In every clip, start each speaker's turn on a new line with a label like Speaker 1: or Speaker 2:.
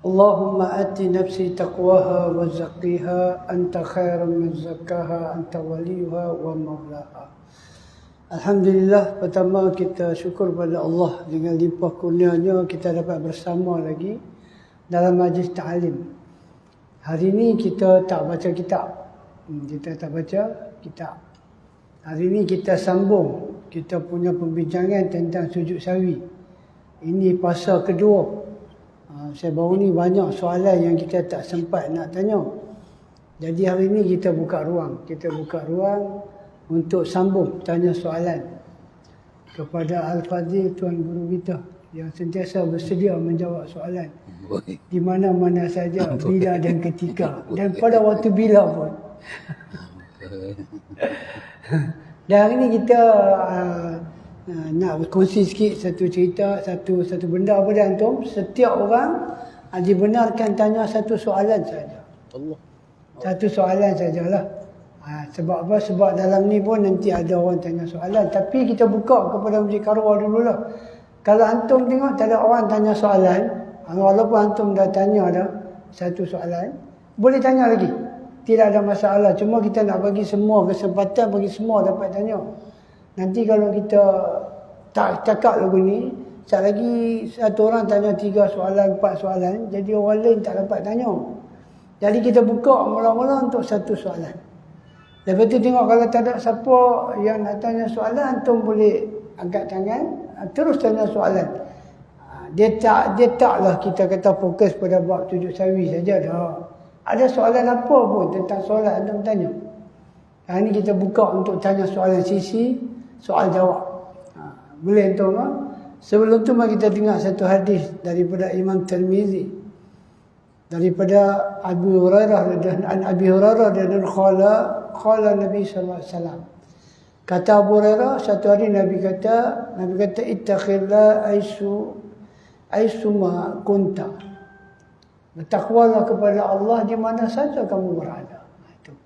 Speaker 1: اللهم آت نفسي تقواها وزكها أنت خير من زكاها أنت وليها ومولاها. Alhamdulillah, pertama kita syukur pada Allah dengan limpah kurnianya kita dapat bersama lagi dalam majlis ta'lim. Hari ini kita tak baca kitab. Kita tak baca kitab. Hari ini kita sambung kita punya perbincangan tentang sujud sahwi. Ini fasa kedua. Saya baru ni banyak soalan yang kita tak sempat nak tanya. Jadi hari ini kita buka ruang. Kita buka ruang untuk sambung tanya soalan kepada Al-Fadhil Tuan Guru kita yang sentiasa bersedia menjawab soalan di mana-mana saja, bila dan ketika, dan pada waktu bila pun. Dan hari ini kita nak berkongsi sikit satu cerita, satu benda pada antum. Setiap orang dibenarkan tanya satu soalan saja. Satu soalan sajalah. Sebab apa? Sebab dalam ni pun nanti ada orang tanya soalan. Tapi kita buka kepada Masjid Karwa dululah. Kalau antum tengok tak ada orang tanya soalan, walaupun antum dah tanya dah satu soalan, boleh tanya lagi. Tidak ada masalah. Cuma kita nak bagi semua kesempatan, bagi semua dapat tanya. Nanti kalau kita tak cakap lagu ni, sekali lagi satu orang tanya 3 soalan, 4 soalan, jadi orang lain tak dapat tanya. Jadi kita buka mula-mula untuk satu soalan. Lepas tu tengok kalau tak ada siapa yang nak tanya soalan, antum boleh angkat tangan, terus tanya soalan. Dia taklah kita kata fokus pada bab sujud sahwi saja dah. Ada soalan apa pun tentang solat antum tanya. Hari ni kita buka untuk tanya soalan sisi soal jawab. Boleh antum? Sebelum tu mari kita dengar satu hadis daripada Imam Tirmizi. Daripada Abi Hurairah dan qala Nabi sallallahu alaihi wasallam. Kata Abu Hurairah, satu hari Nabi kata ittaqillah aisuma kunta. Bertakwalah kepada Allah di mana saja kamu berada. Itu.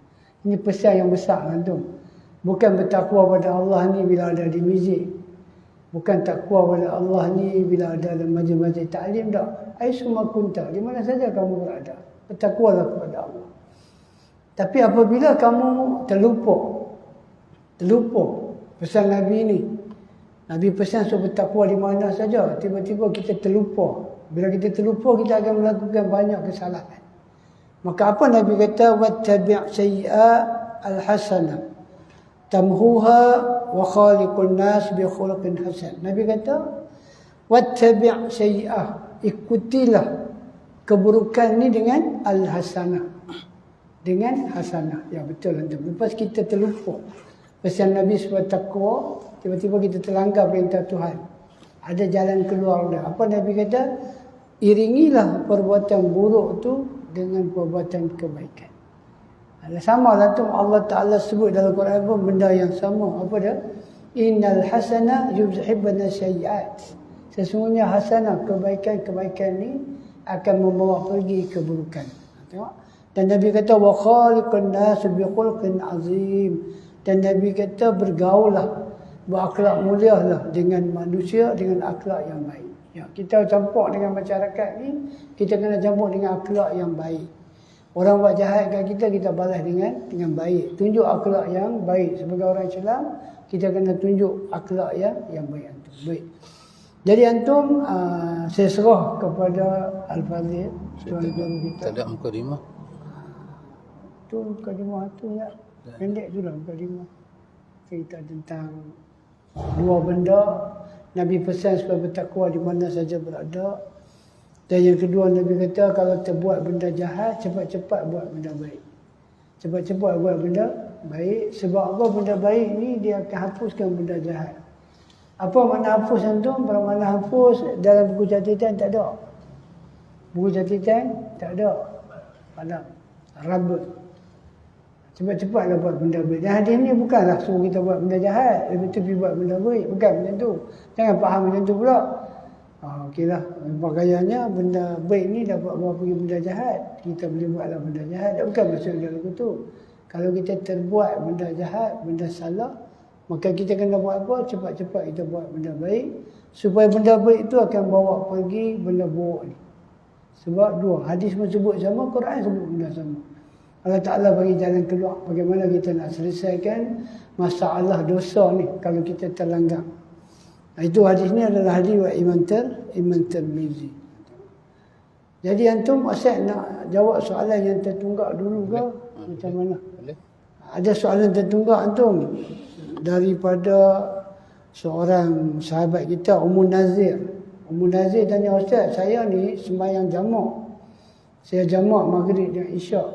Speaker 1: Ini pesan yang besar antum. Bukan bertakwa pada Allah ni bila ada di masjid. Bukan takwa pada Allah ni bila ada dalam majlis-majlis ta'lim dah. Aisuma kunta, di mana saja kamu berada. Bertakwalah kepada Allah. Tapi apabila kamu terlupa pesan Nabi ni. Nabi pesan supaya bertakwa di mana saja. Tiba-tiba kita terlupa. Bila kita terlupa, kita akan melakukan banyak kesalahan. Maka apa Nabi kata? Wattabi' sayyi'a al-hasanah tamhuha wa khaliqun nas bi khuluqin hasan. Nabi kata, wattabi' sayyi'ah, ikutilah keburukan ni dengan al-hasanah. Dengan hasanah. Ya betul antum. Lepas kita terlupa pesan Nabi supaya takwa, tiba-tiba kita terlanggar perintah Tuhan. Ada jalan keluar dah. Apa Nabi kata? Iringilah perbuatan buruk tu dengan perbuatan kebaikan. Sama lah tu Allah Ta'ala sebut dalam Quran pun benda yang sama. Apa dia? Innal hasana yuzhibna sayyi'at. Sesungguhnya hasanah, kebaikan-kebaikan ni akan membawa pergi keburukan. Tengok. Dan Nabi kata wa khaliqun nas bi khulqin azim. Dan Nabi kata bergaullah, berakhlak mulialah dengan manusia dengan akhlak yang baik. Ya, kita campur dengan masyarakat ni, kita kena campur dengan akhlak yang baik. Orang buat jahat kat kita, kita balas dengan baik. Tunjuk akhlak yang baik. Sebagai orang Islam, kita kena tunjuk akhlak yang baik antum. Baik. Jadi antum saya serah kepada Al-Fadhil Tuan Guru kita.
Speaker 2: Tak ada mukadimah.
Speaker 1: Tu mukadimah tu ya. Pendek tu lah mukadimah. Cerita tentang 2 benda Nabi pesan supaya bertakwa di mana saja berada. Dan yang kedua Nabi kata kalau terbuat benda jahat, cepat-cepat buat benda baik. Cepat-cepat buat benda baik. Sebab apa? Benda baik ni dia akan hapuskan benda jahat. Apa makna hapus antum? Bermakna hapus dalam buku catatan tak ada. Buku catatan tak ada. Padam. Rubber. Cepat-cepatlah buat benda baik. Dan hadis ni bukanlah suruh kita buat benda jahat. Lepas tu pergi buat benda baik. Bukan macam tu. Jangan faham macam tu pula. Okeylah. Pakaiannya benda baik ni dapat bawa pergi benda jahat. Kita boleh buatlah benda jahat. Bukan maksud dia lagu tu. Kalau kita terbuat benda jahat, benda salah, maka kita kena buat apa? Cepat-cepat kita buat benda baik. Supaya benda baik itu akan bawa pergi benda buruk ni. Sebab dua, hadis pun sebut sama, Quran sebut benda sama. Allah Ta'ala bagi jalan keluar bagaimana kita nak selesaikan masalah dosa ni kalau kita terlanggar. Itu hadis ni adalah hadis Imam Tirmizi. Jadi antum asyik nak jawab soalan yang tertunggak dulu ke? Macam mana? Ada soalan tertunggak antum daripada seorang sahabat kita, Ummu Nazir. Ummu Nazir tanya, Ustaz, saya ni sembahyang jamak. Saya jamak maghrib dan isyak.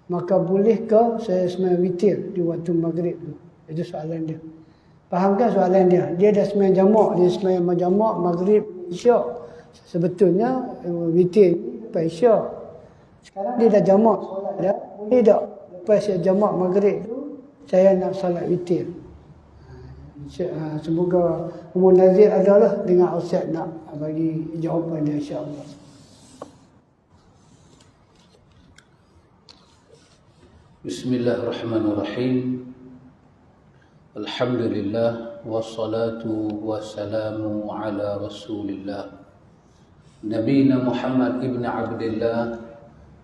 Speaker 1: Maka bolehkah saya sembahyang witir di waktu maghrib tu? Itu soalan dia. Fahamkan soalan dia? Dia dah sembahyang jamak, dia sembahyang jamak maghrib, isyak. Sebetulnya witir lepas isyak. Sekarang dia dah jamak solat dah. Boleh tak lepas saya jamak maghrib tu saya nak solat witir? Semoga Umur Nazir adalah dengan Ustaz nak bagi jawapan dia, insya-Allah.
Speaker 2: Bismillahirrahmanirrahim. Alhamdulillah wassalatu wassalamu ala Rasulillah Nabiyina Muhammad ibn Abdullah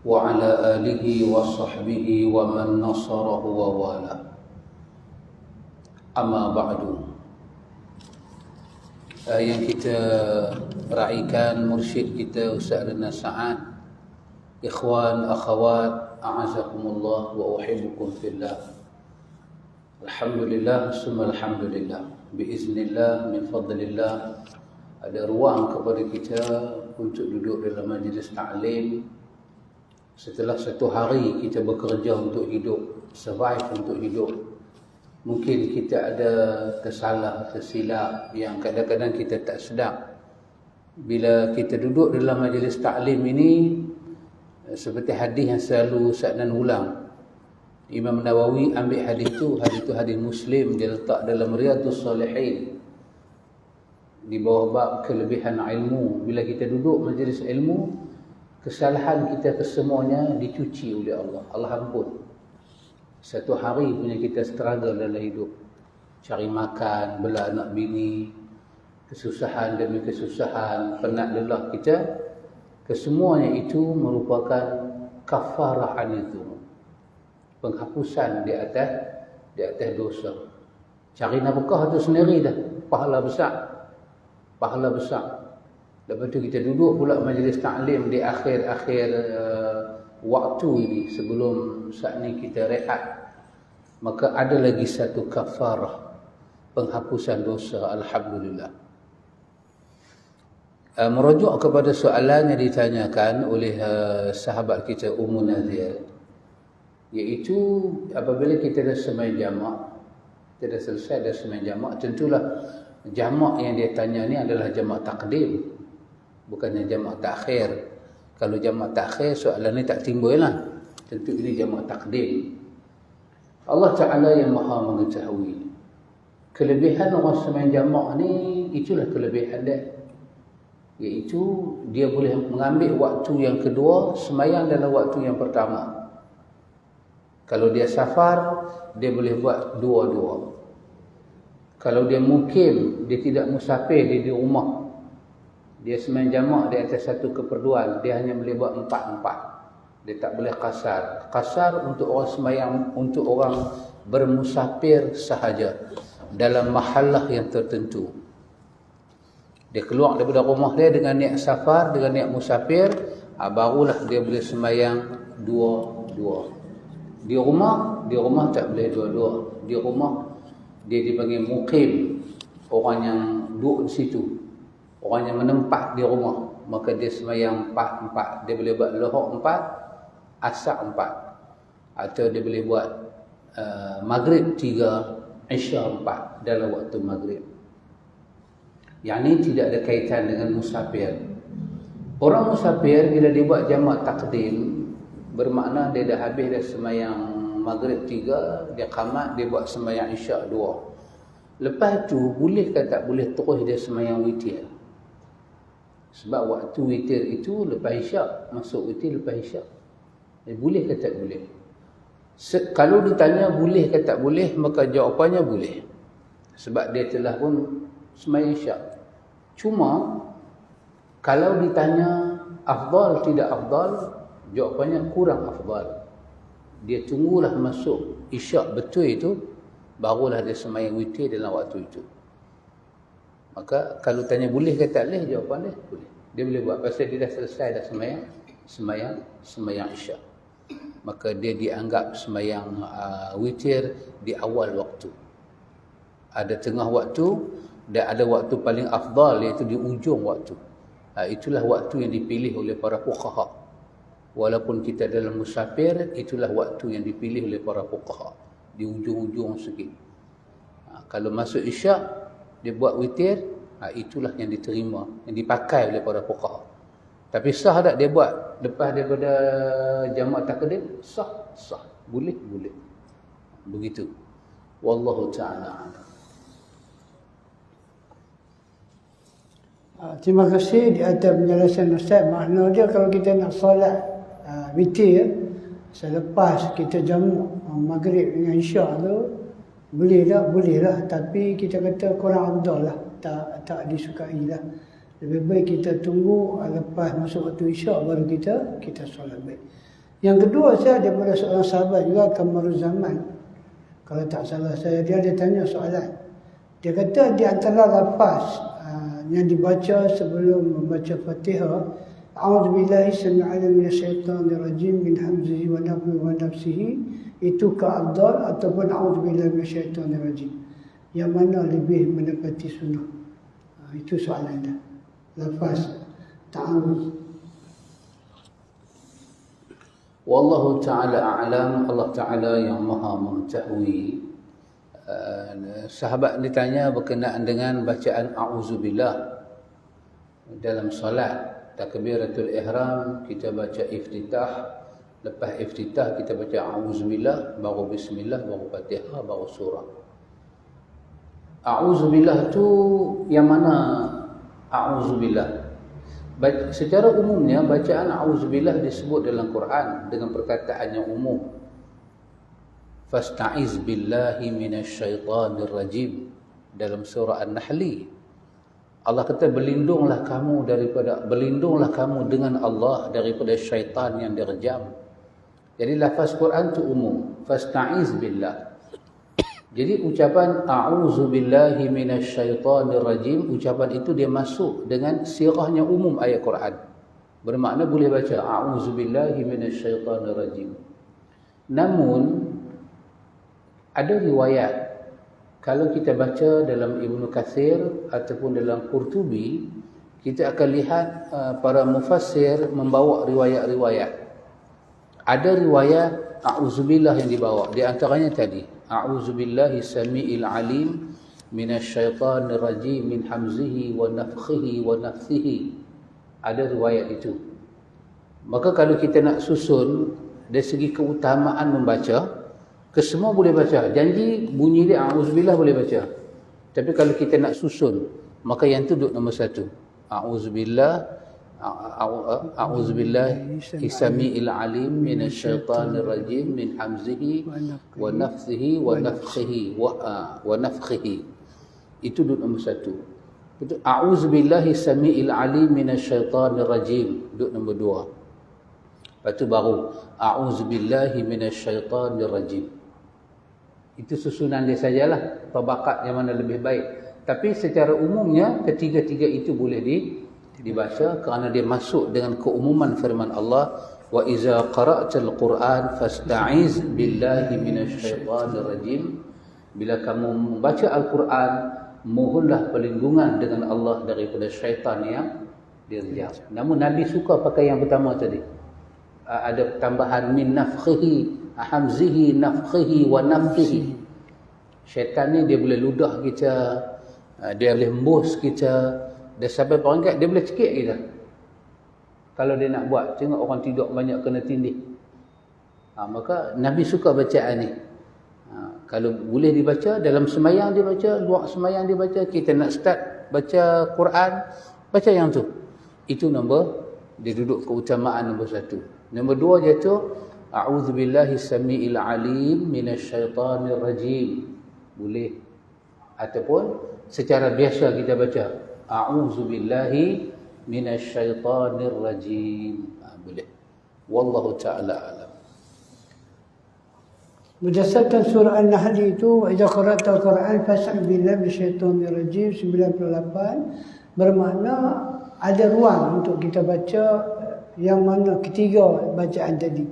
Speaker 2: wa ala alihi wa sahbihi wa man nasarahu wa wala. Amma ba'du. Yang kita raikan mursyid kita Ustaz Rina Sa'ad, ikhwan akhawat a'azakumullah wa uhibbukum fillah. Alhamdulillah summa alhamdulillah, biiznillah min fadlillah ada ruang kepada kita untuk duduk dalam majlis ta'lim setelah satu hari kita bekerja untuk hidup, survive untuk hidup. Mungkin kita ada tersilap yang kadang-kadang kita tak sedar. Bila kita duduk dalam majlis ta'lim ini, seperti hadis yang selalu Ustaz dan ulang, Imam Nawawi ambil hadis tu hadis Muslim, dia letak dalam Riyadhus Salihin di bawah bab kelebihan ilmu. Bila kita duduk majlis ilmu, kesalahan kita kesemuanya dicuci oleh Allah. Allah ampun. Satu hari punya kita struggle dalam hidup, cari makan, bela anak bini, kesusahan demi kesusahan, penat lelah kita, kesemuanya itu merupakan kafarah anidhu, penghapusan di atas dosa. Cari nafkah itu sendiri dah pahala besar. Lepas tu kita duduk pula majlis ta'lim di akhir-akhir waktu ini sebelum saat ni kita rehat, maka ada lagi satu kafarah, penghapusan dosa. Alhamdulillah. Merujuk kepada soalan yang ditanyakan oleh sahabat kita Ummu Nazir, iaitu apabila kita dah sembahyang jamak, kita dah selesai dah sembahyang jamak, tentulah jamak yang dia tanya ni adalah jamak takdim, bukannya jamak takhir. Kalau jamak takhir soalan ni tak timbul lah. Tentu ini jamak takdim. Allah Ta'ala yang maha mengetahui. Kelebihan orang sembahyang jamak ni, itulah kelebihan dia, iaitu dia boleh mengambil waktu yang kedua sembahyang dalam waktu yang pertama. Kalau dia safar, dia boleh buat dua-dua. Kalau dia mukim, dia tidak musafir, dia di rumah, dia sembahyang jamak di atas satu keperluan, dia hanya boleh buat 4-4. Dia tak boleh kasar. Kasar untuk orang sembahyang, untuk orang bermusafir sahaja dalam mahallah yang tertentu. Dia keluar daripada rumah dia dengan niat safar, dengan niat musafir, barulah dia boleh sembahyang dua-dua. Di rumah tak boleh dua-dua. Di rumah dia dipanggil muqim, orang yang duduk di situ, orang yang menempat di rumah, maka dia sembahyang 4-4. Dia boleh buat lohor 4, asar 4, atau dia boleh buat maghrib 3, isya 4 dalam waktu maghrib. Yang ini tidak ada kaitan dengan musafir. Orang musafir bila dia buat jamak takdim, bermakna dia dah habis dah sembahyang maghrib 3, dia qamat, dia buat sembahyang isyak 2. Lepas tu boleh ke tak boleh terus dia sembahyang witir? Sebab waktu witir itu lepas isyak, masuk witir lepas isyak. Boleh ke tak boleh? Kalau ditanya boleh ke tak boleh, maka jawapannya boleh. Sebab dia telah pun sembahyang isyak. Cuma kalau ditanya afdal tidak afdal? Jawapannya kurang afdal. Dia tunggulah masuk isyak betul itu, barulah dia sembahyang witir dalam waktu itu. Maka kalau tanya boleh ke tak boleh, jawapan dia boleh. Dia boleh buat pasal dia dah selesai dah sembahyang isyak. Maka dia dianggap sembahyang witir di awal waktu. Ada tengah waktu dan ada waktu paling afdal, iaitu di ujung waktu. Itulah waktu yang dipilih oleh para fuqaha. Walaupun kita dalam musafir, itulah waktu yang dipilih oleh para fuqaha, di ujung-ujung sikit. Kalau masuk isyak dia buat witir, itulah yang diterima, yang dipakai oleh para fuqaha. Tapi sah tak dia buat lepas daripada jamak takdim? Sah. Boleh. Begitu. Wallahu ta'ala.
Speaker 1: Terima kasih di atas penjelasan Ustaz. Makna dia kalau kita nak solat witir selepas kita jamu maghrib dengan isyak tu, boleh lah, tapi kita kata kurang afdal lah, tak disukai lah. Lebih baik kita tunggu lepas masuk waktu isyak baru kita solat baik. Yang kedua, saya daripada seorang sahabat juga, Kamarul Zaman, kalau tak salah saya, dia tanya soalan. Dia kata di antara lafaz yang dibaca sebelum membaca Fatihah, A'udzubillahi sam'i'alim minasyaitanir rajim min hamzihi wa nafthihi wa nafsihi, itu keafdal ataupun A'udzubillahi minasyaitanir rajim, yang mana lebih menepati sunnah? Itu soalan dia. Lafaz ta'awuz.
Speaker 2: Wallahu ta'ala a'lam. Allah Ta'ala yang maha mengetahui. Sahabat ditanya berkenaan dengan bacaan A'udzubillah dalam solat. Takbiratul ihram kita baca iftitah, lepas iftitah kita baca A'udzubillah, baru bismillah, baru Fatihah, baru surah. A'udzubillah tu yang mana A'udzubillah? Secara umumnya bacaan A'udzubillah disebut dalam Quran dengan perkataan yang umum. Fasta'iz billahi minasyaitanir rajim, dalam surah An-Nahl. Allah kata berlindunglah kamu dengan Allah daripada syaitan yang direjam. Jadi lafaz Quran tu umum, fasta'iz billah. Jadi ucapan a'udzubillahi minasyaitanir rajim, ucapan itu dia masuk dengan sirahnya umum ayat Quran. Bermakna boleh baca a'udzubillahi minasyaitanir rajim. Namun ada riwayat, kalau kita baca dalam Ibnu Katsir ataupun dalam Qurtubi, kita akan lihat para mufassir membawa riwayat-riwayat. Ada riwayat a'udzubillah yang dibawa, di antaranya tadi a'udzubillahi samiil alim minasyaitanir rajim min hamzihi wa nafthihi wa nafthihi. Ada riwayat itu. Maka kalau kita nak susun dari segi keutamaan membaca, kesemua boleh baca. Janji bunyi dia a'udzubillah boleh baca. Tapi kalau kita nak susun, maka yang tu duduk nombor satu. A'udzubillahi samiil alim minasyaitanir rajim min hamzihi wa nafthihi wa nafthihi wa nafthihi. Itu duduk nombor satu. Betul. A'udzubillahi samiil alim minasyaitanir rajim duduk nombor dua. Lepas tu baru a'udzubillahi minasyaitanir rajim. Itu susunan dia sajalah, tabakat yang mana lebih baik. Tapi secara umumnya ketiga-tiga itu boleh dibaca kerana dia masuk dengan keumuman firman Allah, wa iza qara'tal Qur'an fasta'iz billahi minasyaitanir rajim. Bila kamu membaca Al-Quran, mohonlah perlindungan dengan Allah daripada syaitan yang direjam. Namun Nabi suka pakai yang pertama tadi. Ada tambahan min nafkhihi, hamzihi, nafkhihi wa nafthihi. Syaitan ni dia boleh ludah kita, dia boleh embus kita, dia sampai peringkat dia boleh cekik kita. Kalau dia nak buat, tengok orang tidur banyak kena tindih. Maka Nabi suka bacaan ni. Kalau boleh dibaca dalam sembahyang dia baca, luar sembahyang dia baca, kita nak start baca Quran, baca yang tu. Itu nombor, dia duduk keutamaan nombor satu. Nombor dua jatuh a'udzubillahi samiil alim minasyaitanir rajim. Boleh. Ataupun secara biasa kita baca a'udzubillahi minasyaitanir rajim. Boleh. Wallahu ta'ala alam.
Speaker 1: Berdasarkan surah An-Nahl itu, wa idza qara'ta al-Quran fas'al billahi minasyaitonir rajim 98, bermakna ada ruang untuk kita baca yang mana ketiga bacaan tadi.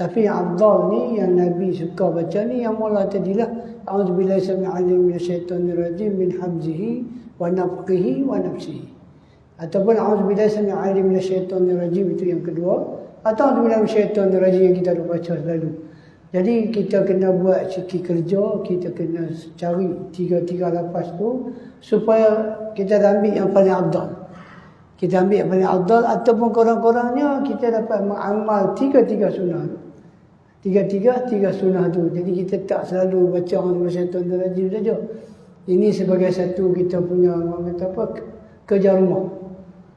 Speaker 1: Tapi yang afdal ni, yang Nabi suka baca ni, yang mula tadilah a'udzubillahi samil alim minasyaitonir rajim min hamzihi wa nafthihi wa nafsihi. Ataupun a'udzubillahi samil alim minasyaitonir rajim, itu yang kedua. Atau a'udzubillahi minasyaitonir rajim yang kita dah baca selalu. Jadi kita kena buat sikit kerja, kita kena cari tiga lafaz tu supaya kita ambil yang paling afdal. Kita ambil yang paling afdal, ataupun kurang-kurangnya kita dapat mengamal tiga sunnah tu. Tiga sunnah tu. Jadi kita tak selalu baca a'udzubillahi minasyaitonir rajim saja. Ini sebagai satu kita punya kerja rumah.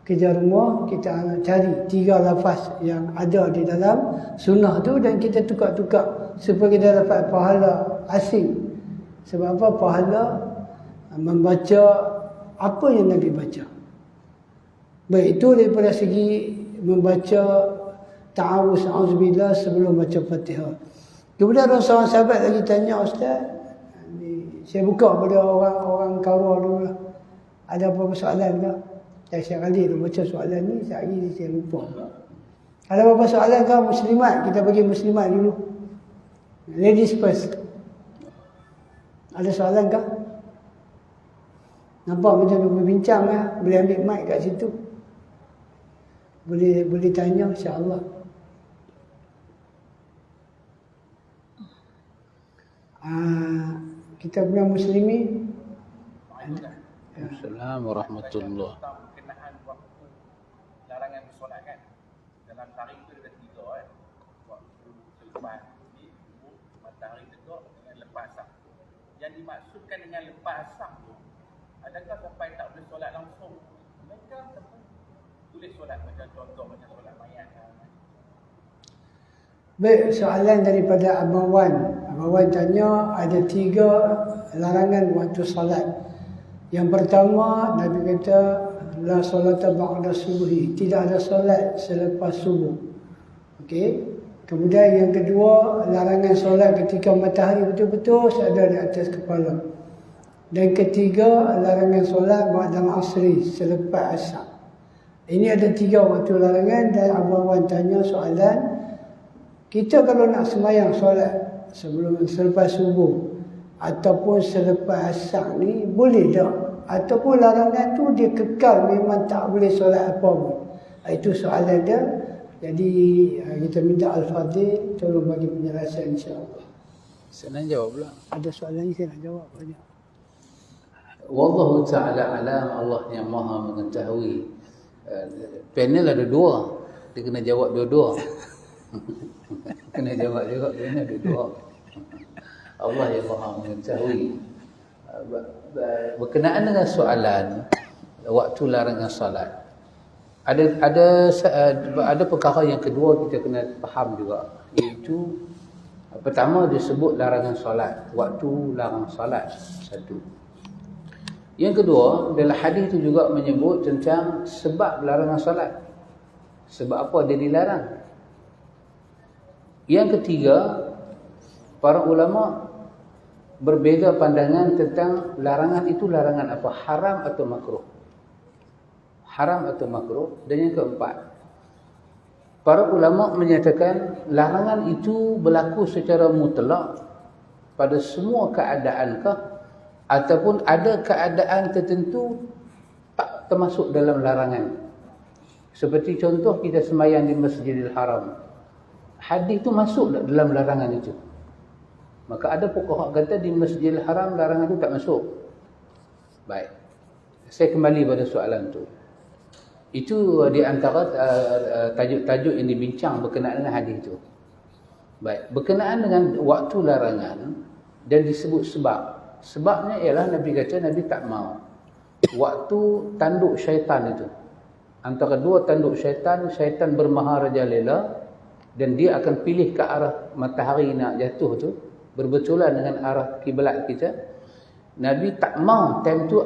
Speaker 1: Kerja rumah, kita cari tiga lafaz yang ada di dalam sunnah tu dan kita tukar-tukar supaya kita dapat pahala asing. Sebab apa? Pahala membaca apa yang Nabi baca. Baik, itu daripada segi membaca ta'awuz a'udzubillah sebelum baca Fatihah. Kemudian ada seorang sahabat lagi tanya, Ustaz, saya buka pada orang Kaura dulu lah. Ada apa-apa soalan ke? Saya kali dah baca soalan ni, sehari saya lupa. Ada apa-apa soalan ke muslimat? Kita bagi muslimat dulu. Ladies first. Ada soalan ke? Nampak macam dia berbincang lah. Boleh ambil mic kat situ. Boleh tanya, insya-Allah. Kita punya muslimin.
Speaker 2: Assalamualaikum warahmatullahi.
Speaker 3: Berkenaan waktu larangan bersolat kan. Dalam tarikh itu ada 3 kan. Waktu selepas matahari tegak dengan lepas asar. Yang dimaksudkan dengan lepas asar tu, adakah sampai tak boleh solat langsung? Mereka ataupun boleh solat macam contoh macam solat mayat.
Speaker 1: Baik, soalan daripada Abang Wan. Abang Wan tanya ada 3 larangan waktu solat. Yang pertama, Nabi kata la solata ba'da subuhi, tidak ada solat selepas subuh. Okey. Kemudian yang kedua, larangan solat ketika matahari betul-betul ada di atas kepala. Dan ketiga, larangan solat ba'da asri, selepas asar. Ini ada 3 waktu larangan dan Abang Wan tanya soalan, kita kalau nak sembahyang solat selepas subuh ataupun selepas asar ni boleh tak? Ataupun larangan tu dia kekal memang tak boleh solat apa pun? Itu soalan dia. Jadi kita minta Al-Fadhil tolong bagi penjelasan, insya-Allah.
Speaker 2: Saya nak jawab pula.
Speaker 1: Ada soalan ni saya nak jawab banyak.
Speaker 2: Wallahu ta'ala alam, Allah yang maha mengetahui. Panel ada 2. Dia kena jawab dua-dua. Kena jawab juga panel ada 2. Allah yang maha mengetahui. Berkenaan dengan soalan waktu larangan solat, ada perkara yang kedua kita kena faham juga, iaitu pertama disebut larangan solat, waktu larang solat, satu. Yang kedua, dalam hadis itu juga menyebut tentang sebab larangan solat, sebab apa dia dilarang. Yang ketiga, para ulama berbeza pandangan tentang larangan itu larangan apa, haram atau makruh. Haram atau makruh. Dan yang keempat, para ulama menyatakan larangan itu berlaku secara mutlak pada semua keadaankah, ataupun ada keadaan tertentu tak termasuk dalam larangan. Seperti contoh kita sembahyang di Masjidil Haram. Hadis itu masuk dalam larangan itu. Maka ada fuqaha kata di Masjidil Haram larangan itu tak masuk. Baik. Saya kembali pada soalan tu. Itu di antara tajuk-tajuk yang dibincang berkenaan dengan hadis itu. Baik, berkenaan dengan waktu larangan dan disebut sebab. Sebabnya ialah Nabi kata Nabi tak mau waktu tanduk syaitan itu. Antara 2 tanduk syaitan, syaitan bermaharajalela dan dia akan pilih ke arah matahari nak jatuh tu, berbetulan dengan arah kiblat kita. Nabi tak mau time tu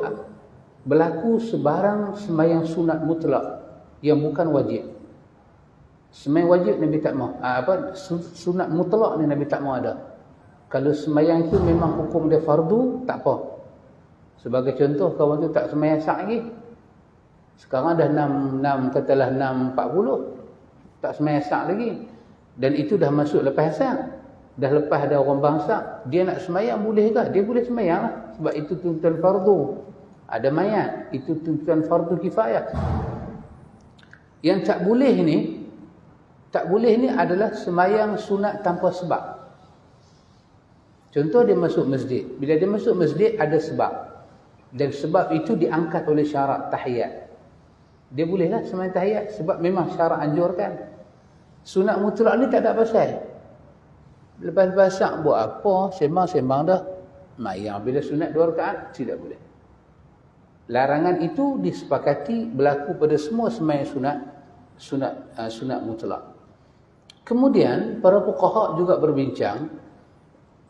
Speaker 2: berlaku sebarang sembahyang sunat mutlak. yang bukan wajib. Sembahyang wajib Nabi tak mau. Sunat mutlak ni Nabi tak mau ada. Kalau sembahyang itu memang hukum dia fardu, tak apa. Sebagai contoh, kawan tu tak sembahyang syak lagi. Sekarang dah 6.40. Tak sembahyang syak lagi. Dan itu dah masuk lepas syak. Dah lepas ada orang bangsa. Dia nak sembahyang boleh ke? Dia boleh sembahyang lah. Sebab itu tuntutan fardu. Ada mayat. Itu tuntutan fardu kifayah. Yang tak boleh ni adalah sembahyang sunat tanpa sebab. Contoh dia masuk masjid. Bila dia masuk masjid ada sebab. Dan sebab itu diangkat oleh syarat tahiyat. Dia bolehlah sembahyang tahiyat sebab memang syarat anjurkan. Sunat mutlak ni tak ada pasal. Lepas syak buat apa? Sembang-sembang dah. Mayang bila sunat 2 rakaat tidak boleh. Larangan itu disepakati berlaku pada semua sembahyang sunat mutlak. Kemudian para fuqaha juga berbincang,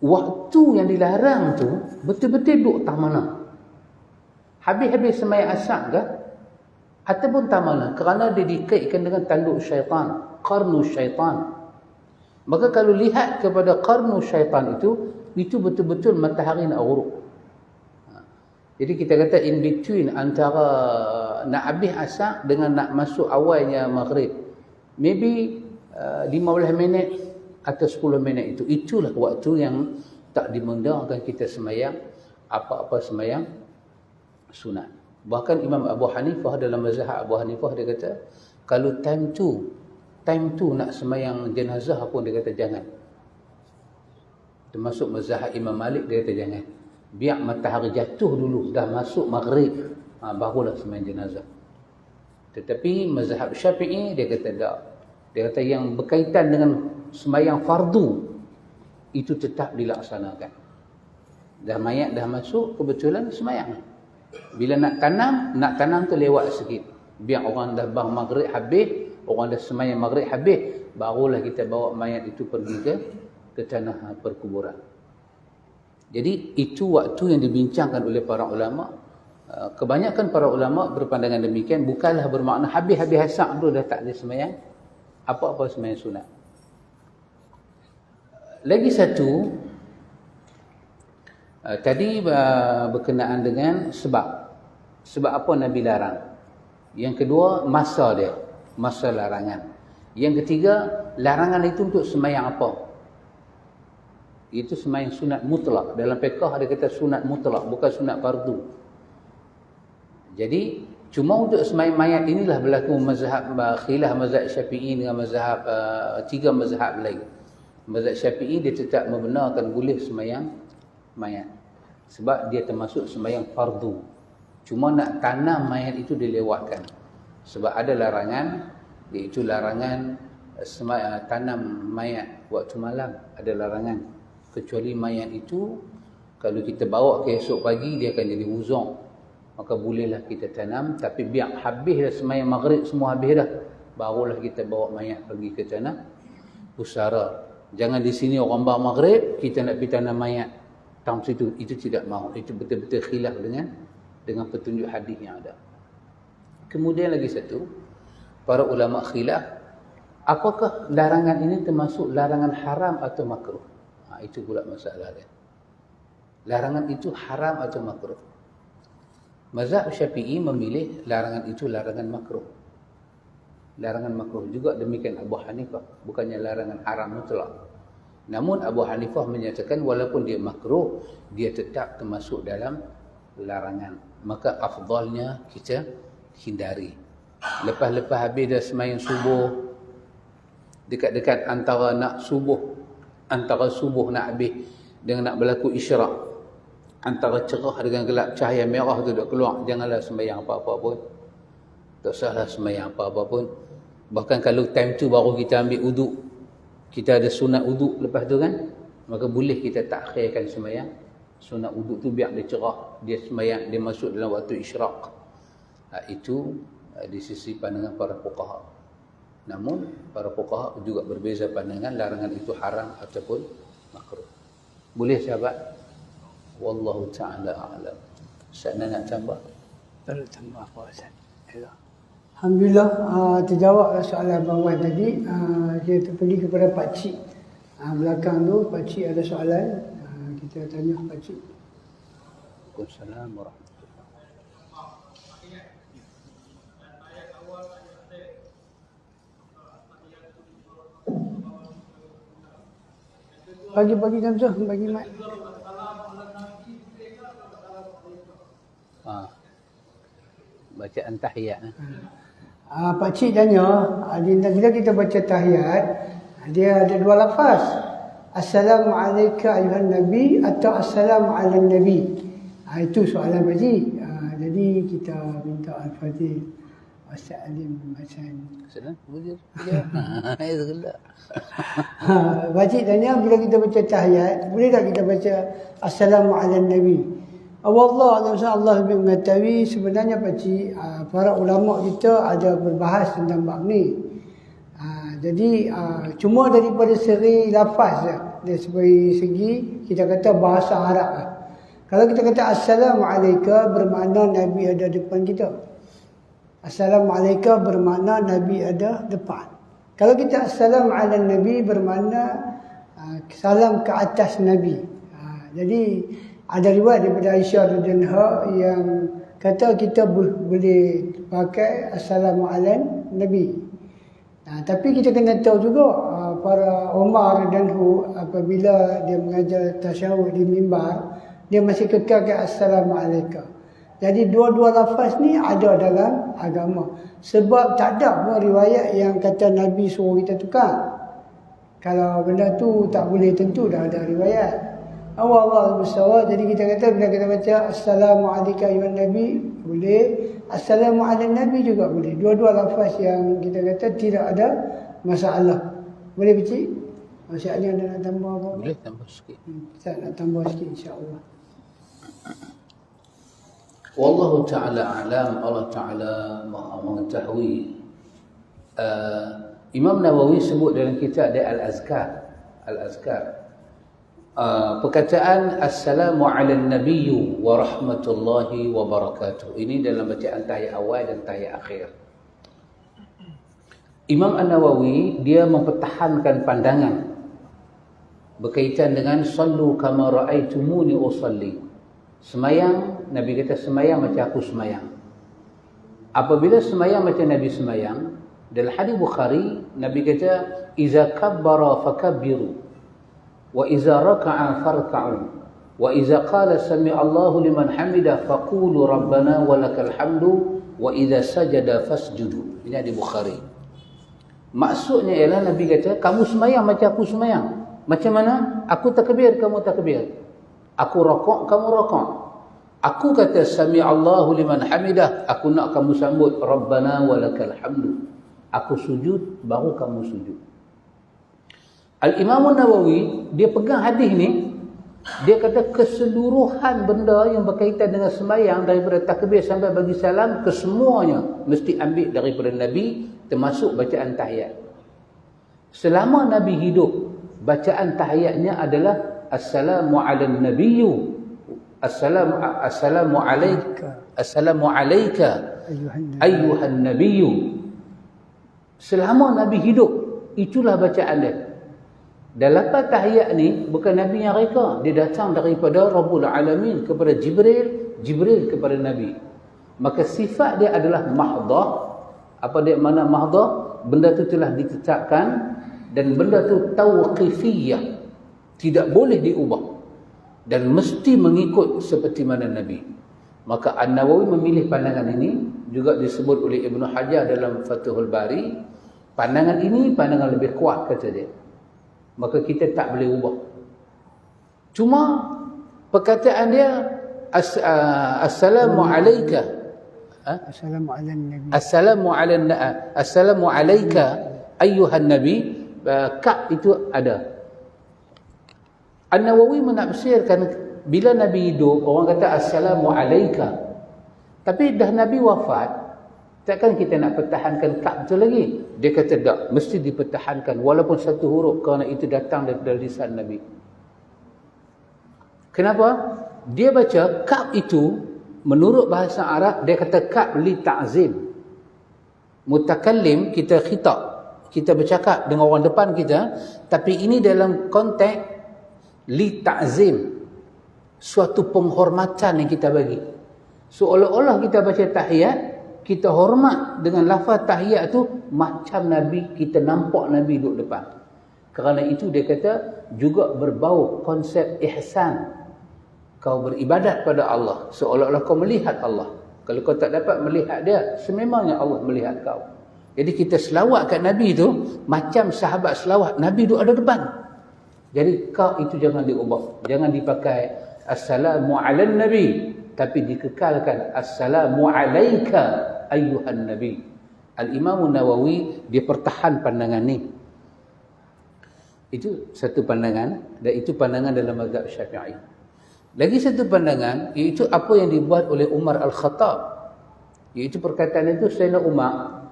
Speaker 2: waktu yang dilarang tu betul-betul duduk tak mana. Habis-habis sembahyang asar ke? Ataupun tak mana? Kerana dia dikaitkan dengan tanduk syaitan, qarnu syaitan. Maka kalau lihat kepada qarnu syaitan itu betul-betul matahari nak ghurub. Jadi kita kata in between antara nak habis asar dengan nak masuk awalnya maghrib. Maybe 15 minit atau 10 minit itu. Itulah waktu yang tak dimundurkan kita sembahyang apa-apa sembahyang sunat. Bahkan Imam Abu Hanifah dalam mazhab Abu Hanifah dia kata kalau time tu nak sembahyang jenazah pun dia kata jangan. Termasuk mazhab Imam Malik dia kata jangan. Biar matahari jatuh dulu dah masuk maghrib barulah sembahyang jenazah. Tetapi mazhab Syafi'i dia kata tak. Dia kata yang berkaitan dengan sembahyang fardu itu tetap dilaksanakan. Dah mayat dah masuk kebetulan sembahyang. Bila nak tanam tu lewat sikit. Biar orang dah bang maghrib habis, orang dah sembahyang maghrib habis, barulah kita bawa mayat itu pergi ke tanah perkuburan. Jadi itu waktu yang dibincangkan oleh para ulama. Kebanyakan para ulama berpandangan demikian, bukanlah bermakna habis-habis asar tu dah tak ada sembahyang apa-apa sembahyang sunat. Lagi satu tadi berkenaan dengan sebab apa Nabi larang. Yang kedua masa larangan. Yang ketiga larangan itu untuk sembahyang apa? Itu sembahyang sunat mutlak. Dalam fiqh ada kata sunat mutlak, bukan sunat fardu. Jadi cuma untuk sembahyang mayat inilah berlaku khilaf mazhab Syafi'i dengan mazhab 3 mazhab lain. Mazhab Syafi'i dia tetap membenarkan boleh sembahyang mayat. Sebab dia termasuk sembahyang fardu. Cuma nak tanam mayat itu dilewatkan. Sebab ada larangan, iaitu larangan tanam mayat waktu malam. Ada larangan. Kecuali mayat itu kalau kita bawa ke esok pagi dia akan jadi uzong. Maka bolehlah kita tanam, tapi biar habis dah sembahyang maghrib semua habis dah, barulah kita bawa mayat pergi ke tanah pusara. Jangan di sini orang bawa maghrib kita nak pergi tanam mayat tam situ, itu tidak mahu. Itu betul-betul khilaf dengan petunjuk hadis yang ada. Kemudian lagi satu, para ulama khilaf apakah larangan ini termasuk larangan haram atau makruh. Itu pula masalah dia. Larangan itu haram atau makruh. Mazhab Syafi'i memilih larangan itu larangan makruh. Larangan makruh juga demikian Abu Hanifah, bukannya larangan haram mutlak. Namun Abu Hanifah menyatakan walaupun dia makruh, dia tetap termasuk dalam larangan. Maka afdalnya kita hindari. Lepas-lepas habis dah sembahyang subuh, dekat-dekat antara subuh nak habis dengan nak berlaku isyraq, antara cerah dengan gelap, cahaya merah tu duk keluar, janganlah sembahyang apa-apa pun. Tak usahlah sembahyang apa-apa pun. Bahkan kalau time tu baru kita ambil uduk, kita ada sunat uduk lepas tu kan, maka boleh kita takhirkan sembahyang sunat uduk tu biar dia cerah, dia sembahyang, dia masuk dalam waktu isyraq. Itu di sisi pandangan para fuqaha. Namun para fuqaha juga berbeza pandangan larangan itu haram ataupun makruh. Boleh sahabat? Wallahu ta'ala a'lam. Ustaz nak tambah?
Speaker 1: Perlu tambah apa Ustaz? Alhamdulillah terjawab soalan Abang Wan tadi. Kita pergi kepada Pak Cik. Belakang tu Pak Cik ada soalan. Kita tanya Pak Cik.
Speaker 2: Waalaikumsalam warahmatullahi.
Speaker 1: Bagi Zamzam, bagi mic.
Speaker 2: Bacaan tahiyat.
Speaker 1: Pak Cik tanya, bila kita baca tahiyat, dia ada dua lafaz. Assalamualaikum ayuhan Nabi atau Assalamualaikum Nabi. Itu soalan Pak Cik. Jadi kita minta Al-Fatih. Wassalamualaikum macam.
Speaker 2: Salam. Ya. Itu gelak.
Speaker 1: Pak Cik tanya, bila kita baca tahiyat, boleh tak kita baca Assalamualaikum Nabi? Allah lebih mengetahui. Sebenarnya Pak Cik, para ulama kita ada berbahas tentang bab ni. Jadi cuma daripada segi lafaz dari segi kita kata bahasa Arab lah. Kalau kita kata Assalamualaikum bermakna Nabi ada depan kita. Assalamualaikum bermakna Nabi ada depan. Kalau kita Assalamualaikum Nabi bermakna salam ke atas Nabi. Jadi ada riwayat daripada Aisyah radhiyallahu anha yang kata kita boleh pakai Assalamualaikum Nabi. Tapi kita kena tahu juga para Umar dan apabila dia mengajar tasyahud di mimbar, dia masih kekal ke Assalamualaikum. Jadi dua-dua lafaz ni ada dalam agama. Sebab tak ada pun riwayat yang kata Nabi suruh kita tukar. Kalau benda tu tak boleh, tentu dah ada riwayat. Allah bersawab. Jadi kita kata bila kita baca Assalamualaikum ayuhan Nabi, boleh. Assalamualaikum Nabi juga boleh. Dua-dua lafaz yang kita kata tidak ada masalah. Boleh Pakcik? Masya Allah nak tambah apa?
Speaker 2: Boleh tambah sikit.
Speaker 1: Kita nak tambah sikit insya-Allah.
Speaker 2: Wallahu ta'ala alam. Allah Ta'ala maha mengetahui. Imam Nawawi sebut dalam kitab dia Al-Azkar. Al-Azkar. Perkataan Assalamu ala nabiyyu wa rahmatullahi wa barakatuh. Ini dalam bacaan tahiyat awal dan tahiyat akhir. Imam An-Nawawi dia mempertahankan pandangan berkaitan dengan sallu kama ra'aitumuni usalli. Semayang, Nabi kata semayang macam aku semayang. Apabila semayang macam Nabi semayang, dalam hadis Bukhari Nabi kata iza kabbara fakabbiru wa iza raka'a farka'u wa iza qala sami'allahu liman hamidah faqulu rabbana walakal hamdu wa iza sajada fasjudu. Ini hadis Bukhari. Maksudnya ialah Nabi kata kamu semayang macam aku semayang. Macam mana? Aku takbir, kamu takbir. Aku rokok, kamu rokok. Aku kata sami'allahu liman hamidah, aku nak kamu sambut rabbana walakal hamdu. Aku sujud, baru kamu sujud. Al-Imam Nawawi dia pegang hadis ni, dia kata keseluruhan benda yang berkaitan dengan sembahyang daripada takbir sampai bagi salam, kesemuanya mesti ambil daripada Nabi, termasuk bacaan tahiyat. Selama Nabi hidup, bacaan tahiyatnya adalah Assalamu ala nabiyyu Assalamu alayka ayyuhan nabiyyu. Selama Nabi hidup, itulah bacaan dia. Dan lapan tahiyat ni bukan Nabi yang reka, dia datang daripada Rabbul Alamin kepada Jibril, Jibril kepada Nabi. Maka sifat dia adalah mahdah. Apa dia makna mahdah? Benda tu telah ditetapkan dan benda tu tauqifiyah, tidak boleh diubah dan mesti mengikut seperti mana Nabi. Maka An-Nawawi memilih pandangan ini, juga disebut oleh Ibnu Hajar dalam Fathul Bari. Pandangan ini pandangan lebih kuat kata dia. Maka kita tak boleh ubah. Cuma perkataan dia Assalamu alayka Assalamu alayka ayyuhan nabi. Kak itu ada. An-Nawawi menafsirkan bila Nabi hidup orang kata Assalamu alayka, tapi dah Nabi wafat, takkan kita nak pertahankan kak tu lagi? Dia kata tak, mesti dipertahankan walaupun satu huruf, kerana itu datang daripada lisan Nabi. Kenapa? Dia baca kak itu menurut bahasa Arab, dia kata kak li ta'zim. Mutakallim, kita khitab, kita bercakap dengan orang depan kita, tapi ini dalam konteks li ta'zim, suatu penghormatan yang kita bagi. Seolah-olah kita baca tahiyat, kita hormat dengan lafaz tahiyat tu macam Nabi, kita nampak Nabi duduk depan. Kerana itu dia kata juga berbau konsep ihsan. Kau beribadat pada Allah seolah-olah kau melihat Allah. Kalau kau tak dapat melihat dia, sememangnya Allah melihat kau. Jadi kita selawat kat Nabi tu macam sahabat selawat Nabi duduk ada depan. Jadi kau itu jangan diubah. Jangan dipakai assalamu ala nabi, tapi dikekalkan assalamu alaika ayyuhan nabi. Al-Imam Nawawi dia pertahan pandangan ni. Itu satu pandangan, dan itu pandangan dalam mazhab Syafi'i. Lagi satu pandangan, iaitu apa yang dibuat oleh Umar Al-Khattab. Iaitu perkataan itu Sayyidina Umar,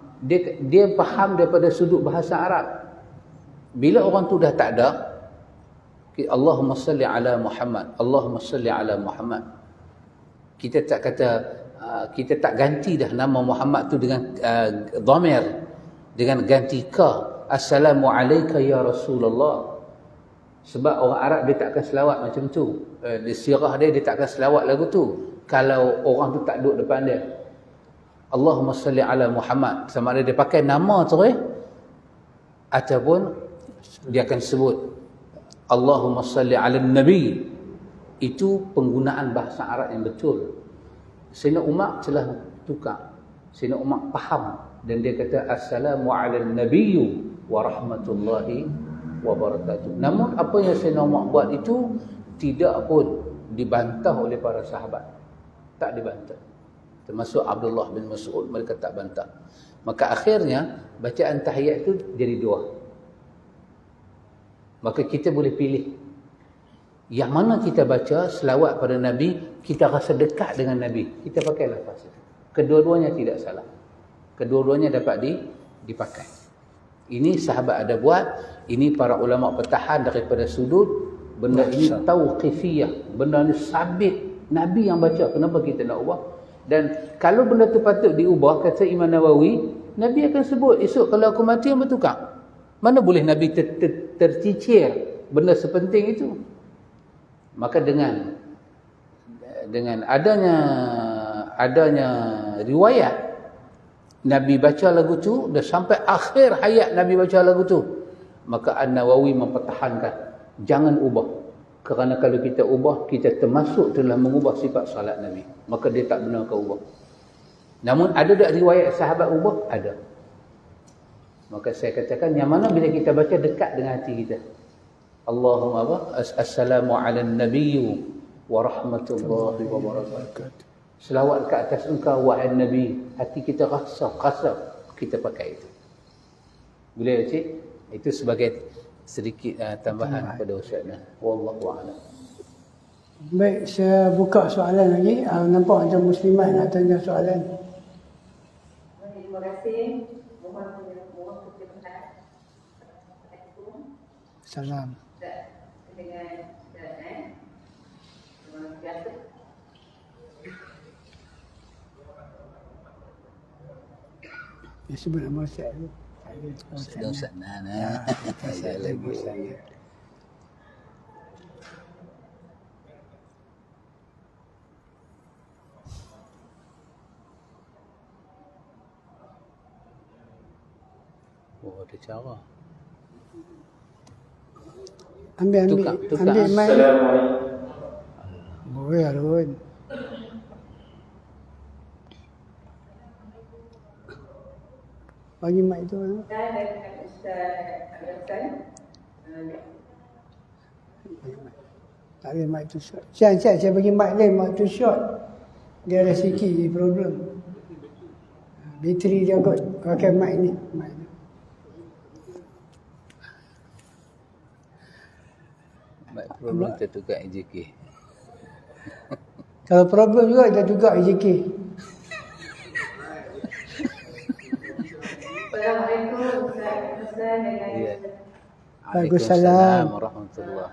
Speaker 2: dia faham daripada sudut bahasa Arab. Bila orang tu dah tak ada, Allahumma salli ala Muhammad, Allahumma salli ala Muhammad. Kita tak kata, kita tak ganti dah nama Muhammad tu dengan dhamir, dengan ganti ka. Assalamu alayka ya Rasulullah. Sebab orang Arab dia tak akan selawat macam tu. Di sirah dia tak akan selawat lagu tu kalau orang tu tak duduk depan dia. Allahumma salli ala Muhammad, sama ada dia pakai nama tu ataupun dia akan sebut Allahumma salli ala Nabi. Itu penggunaan bahasa Arab yang betul. Sayyidina Umar telah tukar. Sayyidina Umar faham dan dia kata assalamu ala nabiyyu wa rahmatullahi wa barakatuh. Namun apa yang Sayyidina Umar buat itu tidak pun dibantah oleh para sahabat. Tak dibantah. Termasuk Abdullah bin Mas'ud, mereka tak bantah. Maka akhirnya bacaan tahiyat itu jadi dua. Maka kita boleh pilih yang mana kita baca selawat pada Nabi, kita rasa dekat dengan Nabi, kita pakai lafaz itu. Kedua-duanya tidak salah. Kedua-duanya dapat dipakai. Ini sahabat ada buat, ini para ulama pertahan daripada sudut benda ini tauqifiyah, benda ni sabit Nabi yang baca, kenapa kita nak ubah? Dan kalau benda tu patut diubah, kata Imam Nawawi, Nabi akan sebut esok kalau aku mati yang bertukar. Mana boleh Nabi tercicir benda sepenting itu? Maka dengan adanya riwayat Nabi baca lagu tu dah sampai akhir hayat Nabi baca lagu tu, maka An-Nawawi mempertahankan jangan ubah. Kerana kalau kita ubah, kita termasuk telah mengubah sifat salat Nabi. Maka dia tak benar kau ubah. Namun ada tak riwayat sahabat ubah? Ada. Maka saya katakan yang mana bila kita baca dekat dengan hati kita. Allahumma apa? Assalamu ala nabiyyu wa rahmatullahi wa barakatuh. Selawat ke atas engkau wahai Nabi. Hati kita rasa kita pakai itu. Boleh cik? Itu sebagai sedikit tambahan pada Ustazah. Wallahu a'lam.
Speaker 1: Baik, saya buka soalan lagi. Nampak macam Muslimat nak tanya soalan.
Speaker 4: Terima kasih. Mohon perkenan.
Speaker 1: Salam.
Speaker 4: Dengan biasa.
Speaker 1: Ya, sebut nama Ustaz tu.
Speaker 2: Ustaz Nana. Saya lagi. Oh, ada cara.
Speaker 1: Ambil
Speaker 2: Tukar.
Speaker 1: mic. Boleh Arun. Bagi mic tu.
Speaker 4: Dan dengan Ustaz Abdul
Speaker 1: Tak boleh mic tu short. Saya bagi mic lain, mic tu short. Dia ada sikit je problem. Bateri dia kot. Pakai mic ni. Mic tu.
Speaker 2: Baik, problem tertukar EJK.
Speaker 1: Kalau problem juga, kita tukar EJK.
Speaker 4: Assalamualaikum Ustaz dengan
Speaker 1: Waalaikumsalam
Speaker 2: warahmatullahi.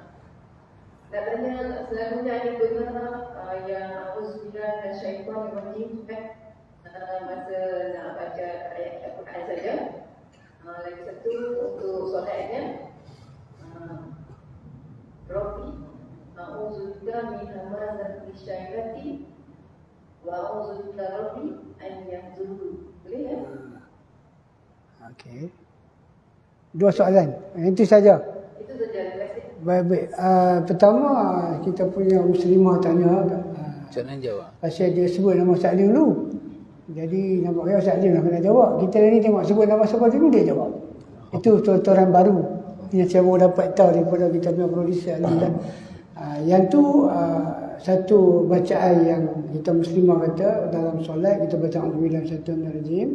Speaker 4: nak tanya selalunya ada guna yang auzubillah minasyaitonir rajim masa nak baca ayat Al-Quran rakaat saja. Lagi satu untuk solatnya Rabbi a'udzubika min hamazati syaitani wa a'udzubika Rabbi an yahzurun. Boleh ya?
Speaker 1: Okey. Dua soalan. Itu saja.
Speaker 4: Itu saja. Terima kasih.
Speaker 1: Baik. Pertama kita punya muslimah tanya
Speaker 2: Macam mana jawab?
Speaker 1: pasal dia sebut nama Salim dulu. Jadi nampaknya Salim nak kena jawab. Kita ni tengok sebut nama siapa dulu dia jawab. Itu tutoran baru yang saya baru dapat tahu daripada kita punya produser Ali dah. Yang tu satu bacaan yang kita muslimah kata dalam solat kita baca auzubillahi minasyaitonir rajim.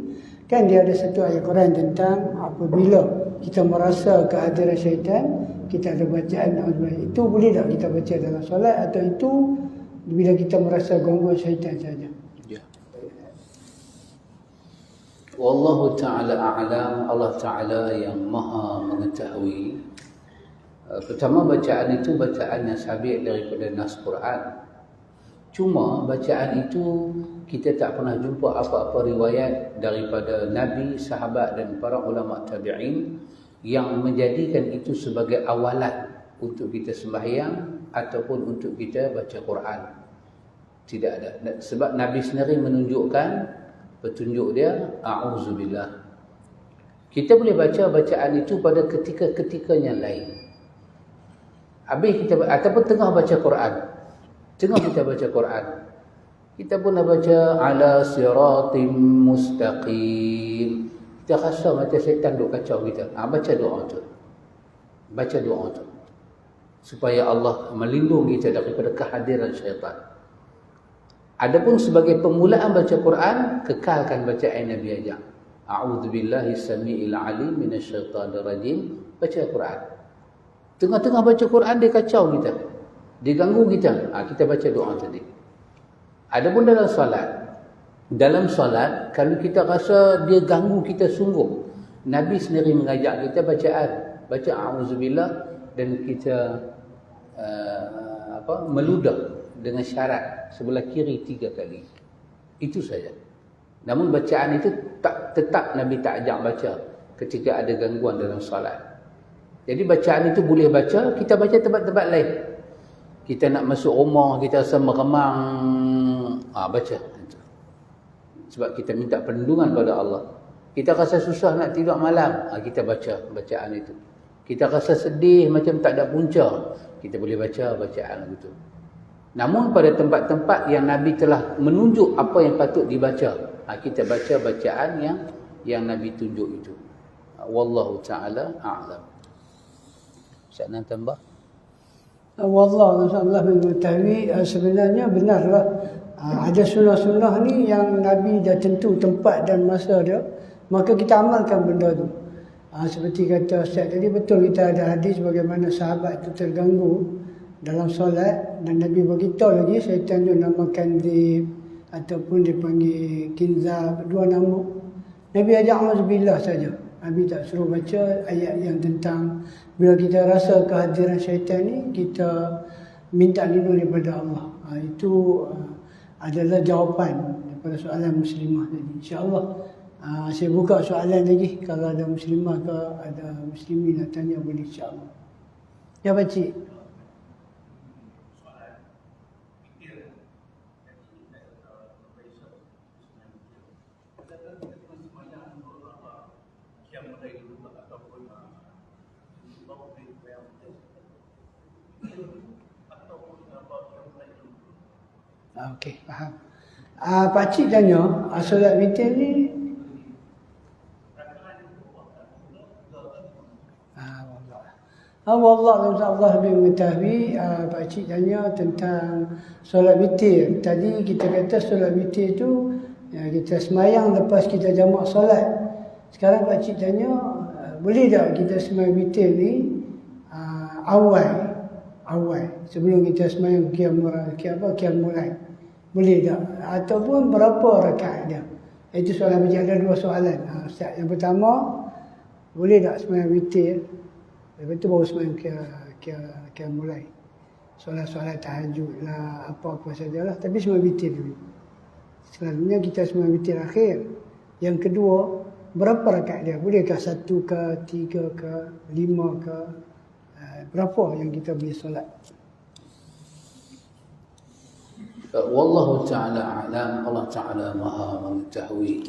Speaker 1: Kan dia ada satu ayat Quran tentang apabila kita merasa kehadiran syaitan, kita ada bacaan auzubillahi. Itu boleh tak kita baca dalam solat atau itu bila kita merasa gangguan syaitan saja?
Speaker 2: Ya. Wallahu ta'ala a'lam. Allah Ta'ala yang maha mengetahui. Pertama, bacaan itu bacaan yang sabit daripada nas Quran. Cuma bacaan itu kita tak pernah jumpa apa-apa riwayat daripada Nabi, sahabat dan para ulama tabi'in yang menjadikan itu sebagai awalan untuk kita sembahyang ataupun untuk kita baca Quran. Tidak ada. Sebab Nabi sendiri menunjukkan petunjuk dia a'udzubillah. Kita boleh baca bacaan itu pada ketika-ketika yang lain. Habis kita ataupun tengah baca Quran. Tengah kita baca Quran. Kita pun nak baca ala siratim mustaqim. Kita rasa macam syaitan duk kacau kita. Baca doa tu. Baca doa tu. Supaya Allah melindungi kita daripada kehadiran syaitan. Adapun sebagai permulaan baca Quran, kekalkan bacaan Nabi ajar. A'udzubillahi samiil alim minasyaitanir rajim. Baca Quran. Tengah-tengah baca Quran dia kacau kita. Dia ganggu kita. Kita baca doa tadi. Adapun dalam solat. Dalam solat, kalau kita rasa dia ganggu kita sungguh, Nabi sendiri mengajak kita bacaan. Baca a'udzubillah dan kita meludah dengan syarat sebelah kiri 3 kali. Itu saja. Namun bacaan itu tetap Nabi tak ajak baca ketika ada gangguan dalam solat. Jadi bacaan itu boleh baca, kita baca tempat-tempat lain. Kita nak masuk rumah, kita rasa meremang, baca. Sebab kita minta perlindungan pada Allah. Kita rasa susah nak tidur malam, kita baca bacaan itu. Kita rasa sedih macam tak ada punca, kita boleh baca bacaan itu. Namun pada tempat-tempat yang Nabi telah menunjuk apa yang patut dibaca, kita baca bacaan yang Nabi tunjuk itu. Wallahu ta'ala a'lam. Ustaz nak tambah?
Speaker 1: Wallah mengetahui sebenarnya benarlah. Ada sunnah-sunnah ni yang Nabi dah tentu tempat dan masa dia, maka kita amalkan benda tu. Seperti kata Ustaz tadi, betul kita ada hadis bagaimana sahabat tu terganggu dalam solat dan Nabi beritahu lagi syaitan tu namakan Dzib ataupun dipanggil Kinzab, dua nama. Nabi ajak auzubillah saja. Nabi tak suruh baca ayat yang tentang bila kita rasa kehadiran syaitan ni, kita minta lindung daripada Allah. Itu adalah jawapan daripada soalan muslimah tadi. InsyaAllah saya buka soalan lagi. Kalau ada muslimah ke ada muslimin nak tanya boleh insyaAllah. Ya pakcik. Okey, faham. Pakcik tanya, solat witir ni Allah lebih mengetahui. Pakcik tanya tentang solat witir. Tadi kita kata solat witir tu kita semayang lepas kita jamak solat. Sekarang pakcik tanya, boleh tak kita semayang witir ni awal sebelum kita semayang qiyam mulai? Boleh tak? Ataupun berapa rakaat dia? Itu soalan pakcik. Ada dua soalan. Ustaz, yang pertama, boleh tak semayang witir? Lepas tu baru semayang qiyam mulai. Solat-solat tahajud lah, apa-apa sajalah. Tapi semayang witir dulu. Selalunya kita semayang witir akhir. Yang kedua, berapa rakaat dia? Bolehkah 1 ke, 3 ke, 5 ke? Berapa yang kita boleh solat?
Speaker 2: Wallahu ta'ala alam, Allah ta'ala maha mengetahui.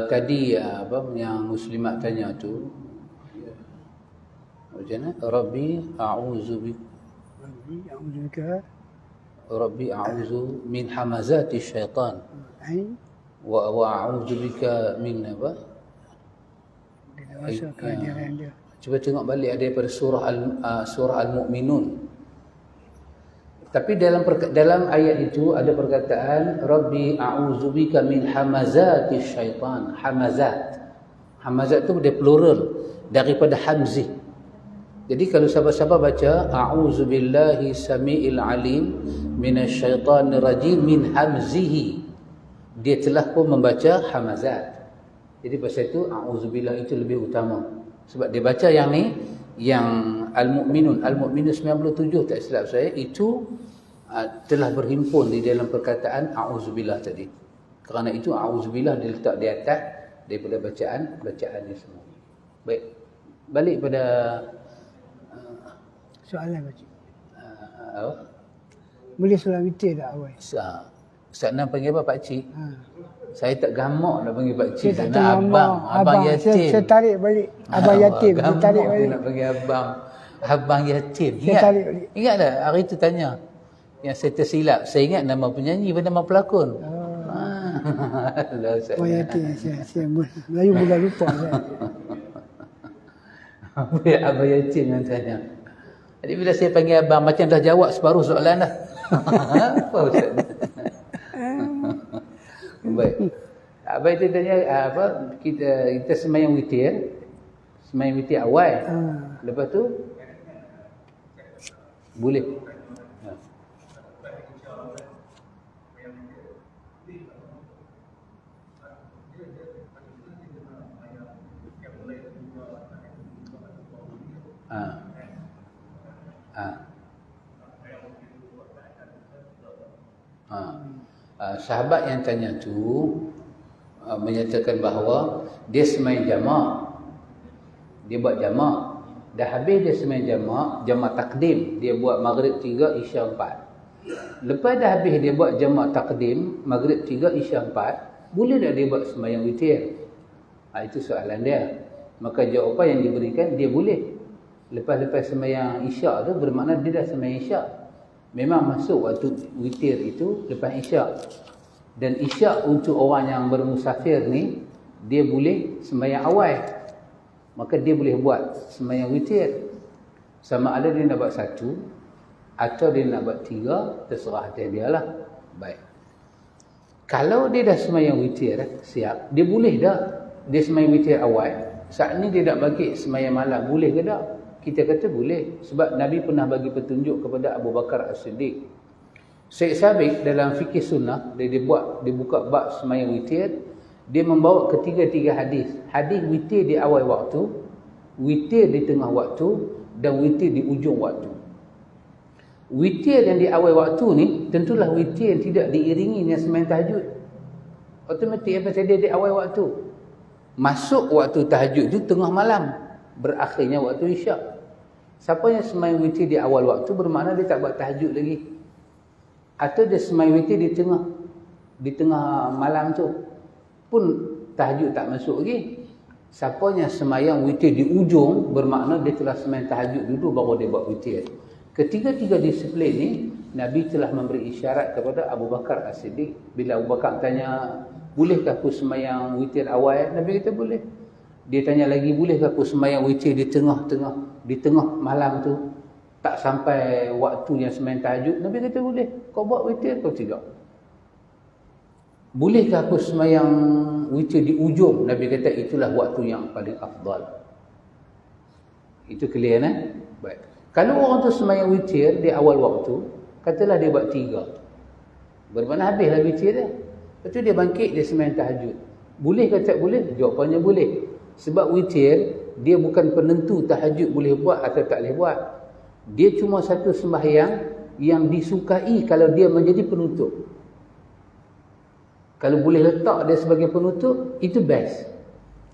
Speaker 2: Tadi apa yang muslimat tanya tu, macam mana? Rabbi a'udzu min hamazati syaitan wa a'udzu bika min apa? Cuba tengok balik ada daripada surah Al-Mu'minun. Tapi dalam ayat itu ada perkataan Rabbi a'udzubika min hamazati syaitan. Hamazat tu dia plural daripada hamzih. Jadi kalau sahabat-sahabat baca a'udzubillahi samiil alim minasyaitonir rajim min hamzihi, dia telah pun membaca hamazat. Jadi pasal itu a'udzubillah itu lebih utama. Sebab dia baca yang ni, yang Al-Mu'minun 97 tak silap saya, itu telah berhimpun di dalam perkataan a'udzubillah tadi. Kerana itu a'udzubillah diletak di atas daripada bacaan ni semua. Baik. Balik pada
Speaker 1: soalan Pak Cik. Boleh solat witir tak awal?
Speaker 2: Ustaz Nam panggil apa Pak Cik? Saya tak gamak nak panggil Pak Cik.
Speaker 1: Saya tak
Speaker 2: nak abang yatim.
Speaker 1: Saya tarik balik. Abang yatim. Saya tarik balik.
Speaker 2: Nak panggil abang yatim.
Speaker 1: Saya tarik balik.
Speaker 2: Ingat tak hari tu tanya? Yang saya tersilap. Saya ingat nama penyanyi dan nama pelakon.
Speaker 1: Abang yatim. Saya Melayu mula lupa.
Speaker 2: Abang yatim yang tanya. Jadi bila saya panggil abang, macam dah jawab separuh soalan dah. Apa Ustaz? Baik. Abang itu tanya apa? Kita sembahyang witir. Sembahyang witir awal. Lepas tu boleh. Sahabat yang tanya tu menyatakan bahawa dia sembahyang jamak. Dia buat jamak. Dah habis dia sembahyang jamak takdim. Dia buat maghrib 3, isya 4. Lepas dah habis dia buat jamak takdim, maghrib 3, isya 4, boleh tak dia buat sembahyang witir? Itu soalan dia. Maka jawapan yang diberikan, dia boleh. Lepas sembahyang isyak tu bermakna dia dah sembahyang isyak. Memang masuk waktu witir itu lepas isyak. Dan isyak untuk orang yang bermusafir ni, dia boleh sembahyang awal. Maka dia boleh buat sembahyang witir. Sama ada dia nak buat 1 atau dia nak buat 3, terserah dia lah. Baik. Kalau dia dah sembahyang witir siap, dia boleh dah dia sembahyang witir awal. Saat ni dia nak bagi sembahyang malam, boleh ke tak? Kita kata boleh. Sebab Nabi pernah bagi petunjuk kepada Abu Bakar As-Siddiq. Syekh Sabiq dalam fikih sunnah, dia buka bab sembahyang witir, dia membawa ketiga-tiga hadis. Hadis witir di awal waktu, witir di tengah waktu, dan witir di ujung waktu. Witir yang di awal waktu ni, tentulah witir yang tidak diiringi dengan sembahyang tahajud. Otomatik apa saja di awal waktu. Masuk waktu tahajud tu tengah malam, berakhirnya waktu isyak. Siapa yang sembahyang witir di awal waktu bermakna dia tak buat tahajud lagi. Atau dia sembahyang witir di tengah malam tu pun tahajud tak masuk lagi. Siapa yang sembahyang witir di ujung bermakna dia telah sembahyang tahajud dulu baru dia buat witir. Ketiga-tiga disiplin ni Nabi telah memberi isyarat kepada Abu Bakar As-Siddiq. Bila Abu Bakar tanya, bolehkah aku sembahyang witir awal? Nabi kata boleh. Dia tanya lagi, bolehkah aku sembahyang witir di tengah malam tu, tak sampai waktu yang sembahyang tahajud? Nabi kata boleh. Kau buat witir, kau tidak. Bolehkah aku sembahyang witir di ujung? Nabi kata itulah waktu yang paling afdal. Itu clear kan? Baik. Kalau orang tu sembahyang witir di awal waktu, katalah dia buat 3, bermakna habislah witir dia. Lepas tu dia bangkit, dia sembahyang tahajud. Boleh ke tak boleh? Jawapannya boleh. Sebab witir, dia bukan penentu tahajud boleh buat atau tak boleh buat. Dia cuma satu sembahyang yang disukai kalau dia menjadi penutup. Kalau boleh letak dia sebagai penutup, itu best.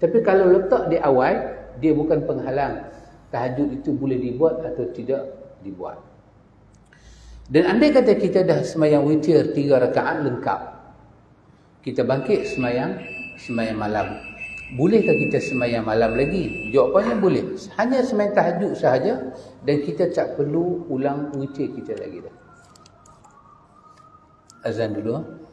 Speaker 2: Tapi kalau letak di awal, dia bukan penghalang. Tahajud itu boleh dibuat atau tidak dibuat. Dan andai kata kita dah semayang witir 3 rakaat lengkap, kita bangkit semayang malam. Bolehkah kita semayang malam lagi? Jawapannya boleh. Hanya semayang tahajud sahaja dan kita tak perlu ulang witir kita lagi dah. Azan dulu.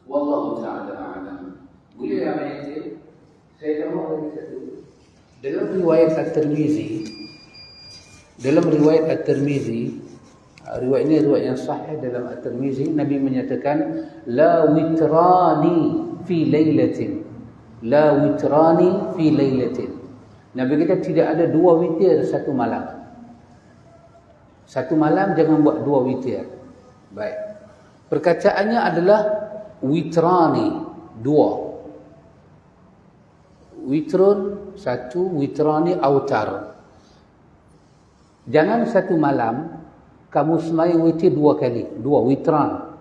Speaker 2: Wallahu ta'ala a'lam. Boleh ayat ini? Saya tambah lagi satu. Dalam riwayat At-Tirmizi, riwayat ini riwayat yang sahih dalam At-Tirmizi, Nabi menyatakan la witrani fi lailatin. La witrani fi lailatin. Nabi kata tidak ada 2 witir satu malam. Satu malam jangan buat 2 witir. Baik. Perkataannya adalah witrani, 2. Witrun 1, witrani autar. Jangan satu malam kamu semayang witir 2 kali, 2 witran.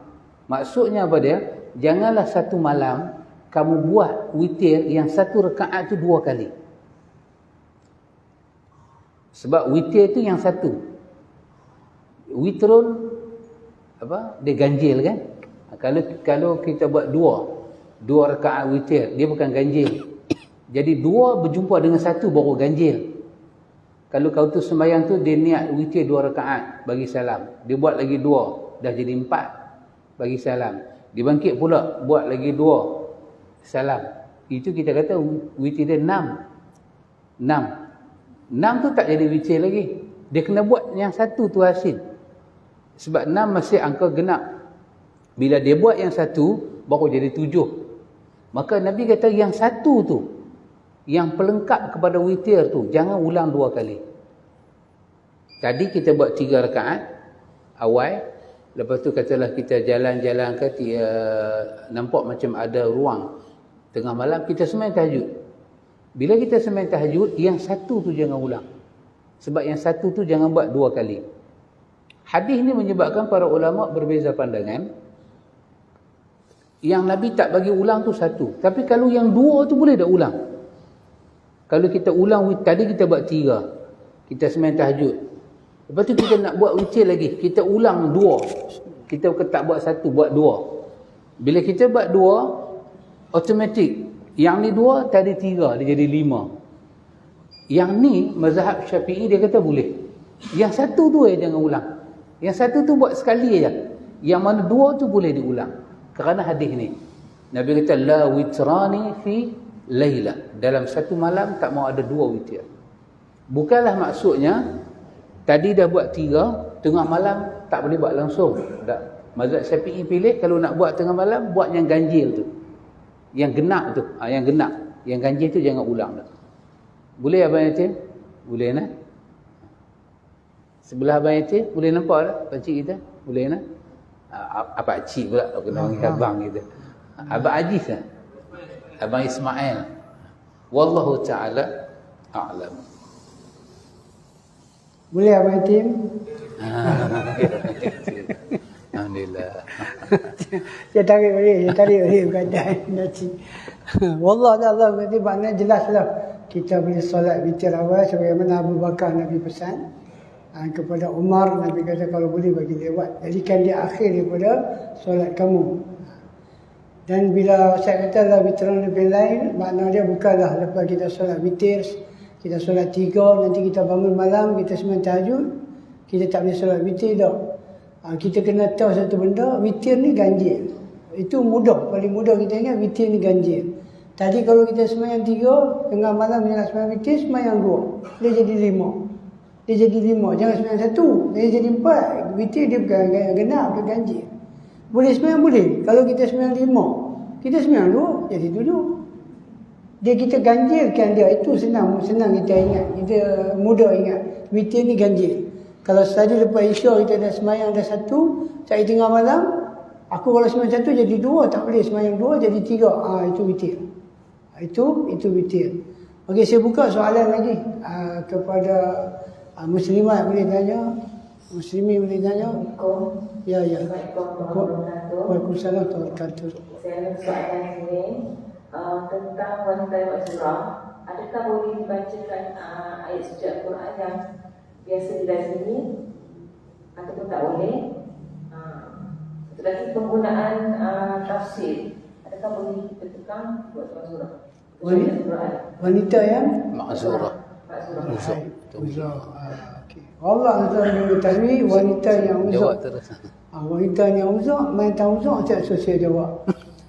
Speaker 2: Maksudnya apa dia? Janganlah satu malam kamu buat witir yang 1 rakaat tu 2 kali. Sebab witir tu yang 1. Witrun apa? Dia ganjil kan? Kalau kita buat 2 rakaat witir, dia bukan ganjil. Jadi 2 berjumpa dengan 1 baru ganjil. Kalau kau tu sembahyang tu dia niat witir 2 rakaat bagi salam, dia buat lagi 2, dah jadi 4 bagi salam. Dia bangkit pula buat lagi 2 salam. Itu kita kata witir dia 6. 6 tu tak jadi witir lagi. Dia kena buat yang 1 tu hasil. Sebab 6 masih angka genap. Bila dia buat yang satu, baru jadi 7. Maka Nabi kata yang satu tu, yang pelengkap kepada witir tu, jangan ulang 2 kali. Tadi kita buat 3 rakaat awal, lepas tu katalah kita jalan-jalan ke, nampak macam ada ruang tengah malam, kita sembahyang tahajud. Bila kita sembahyang tahajud, yang satu tu jangan ulang. Sebab yang satu tu jangan buat 2 kali. Hadis ni menyebabkan para ulama berbeza pandangan. Yang Nabi tak bagi ulang tu satu. Tapi kalau yang 2 tu boleh tak ulang? Kalau kita ulang, tadi kita buat 3. Kita sembahyang tahajud. Lepas tu kita nak buat witir lagi. Kita ulang 2. Kita tak buat 1, buat 2. Bila kita buat 2, automatik. Yang ni 2, tadi 3, dia jadi 5. Yang ni, mazhab Syafi'i dia kata boleh. Yang satu tu jangan ulang. Yang satu tu buat sekali aja. Yang mana 2 tu boleh diulang. Kerana hadis ni. Nabi kata, la witrani fi layla. Dalam satu malam tak mau ada 2 witir. Bukanlah maksudnya, tadi dah buat 3, tengah malam tak boleh buat langsung. Tak. Mazhab Syafi'i pilih, kalau nak buat tengah malam, buat yang ganjil tu. Yang genap tu. Yang genap. Yang ganjil tu jangan ulang dah. Boleh Abang Yatim? Boleh nak? Sebelah Abang Yatim, boleh nampak tak pakcik kita? Boleh nak? Apa cik pula kena panggil abang kita. Abang Aziz lah. Abang Ismail. Wallahu ta'ala a'lam.
Speaker 1: Boleh Abang Yatim?
Speaker 2: Alhamdulillah.
Speaker 1: Saya tarik balik keadaan Naci. Wallah Allah berarti maknanya jelaslah. Kita boleh solat witir awal sebagaimana Abu Bakar Nabi pesan. Kepada Umar, Nabi kata kalau boleh bagi lewat. Jadikan dia akhir daripada solat kamu. Dan bila saya kata lah witran lebih lain, makna dia bukanlah lepas kita solat witir, kita solat 3, nanti kita bangun malam, kita sembahyang tahajud, kita tak boleh solat witir dah. Kita kena tahu satu benda, witir ni ganjil. Itu mudah, paling mudah kita ingat witir ni ganjil. Tadi kalau kita sembahyang 3, tengah malam kita nak sembahyang witir, sembahyang 2. Dia jadi 5. Dia jadi 5, jangan sembahyang 1. Dia jadi 4. Witir dia bukan genap ke ganjil. Boleh sembahyang boleh. Kalau kita sembahyang 5, kita sembahyang 2, jadi 7. Dia kita ganjilkan dia. Itu senang kita ingat. Kita mudah ingat. Witir ni ganjil. Kalau tadi lepas Isya kita dah sembahyang dah 1, saya tengah malam, aku kalau sembahyang 1 jadi 2, tak boleh sembahyang 2 jadi 3. Itu witir. Itu witir. Okey, saya buka soalan lagi kepada muslimat boleh tanya, muslimin boleh tanya. Ya. Waalaikumsalam warahmatullahi wabarakatuh.
Speaker 4: Saya ada soalan sini tentang wanita yang surah. Adakah boleh dibacakan ayat suci Al-Quran yang biasa dilazimi ataupun tak boleh? Satu lagi penggunaan tafsir. Adakah boleh kita tukang buat surah?
Speaker 1: Wanita yang
Speaker 2: Ma'zurah.
Speaker 1: uzur. Allah Azza mengetahui wanita yang uzur.
Speaker 2: Jawab terus.
Speaker 1: Wanita yang uzur, main tahu uzur tak susah jawab.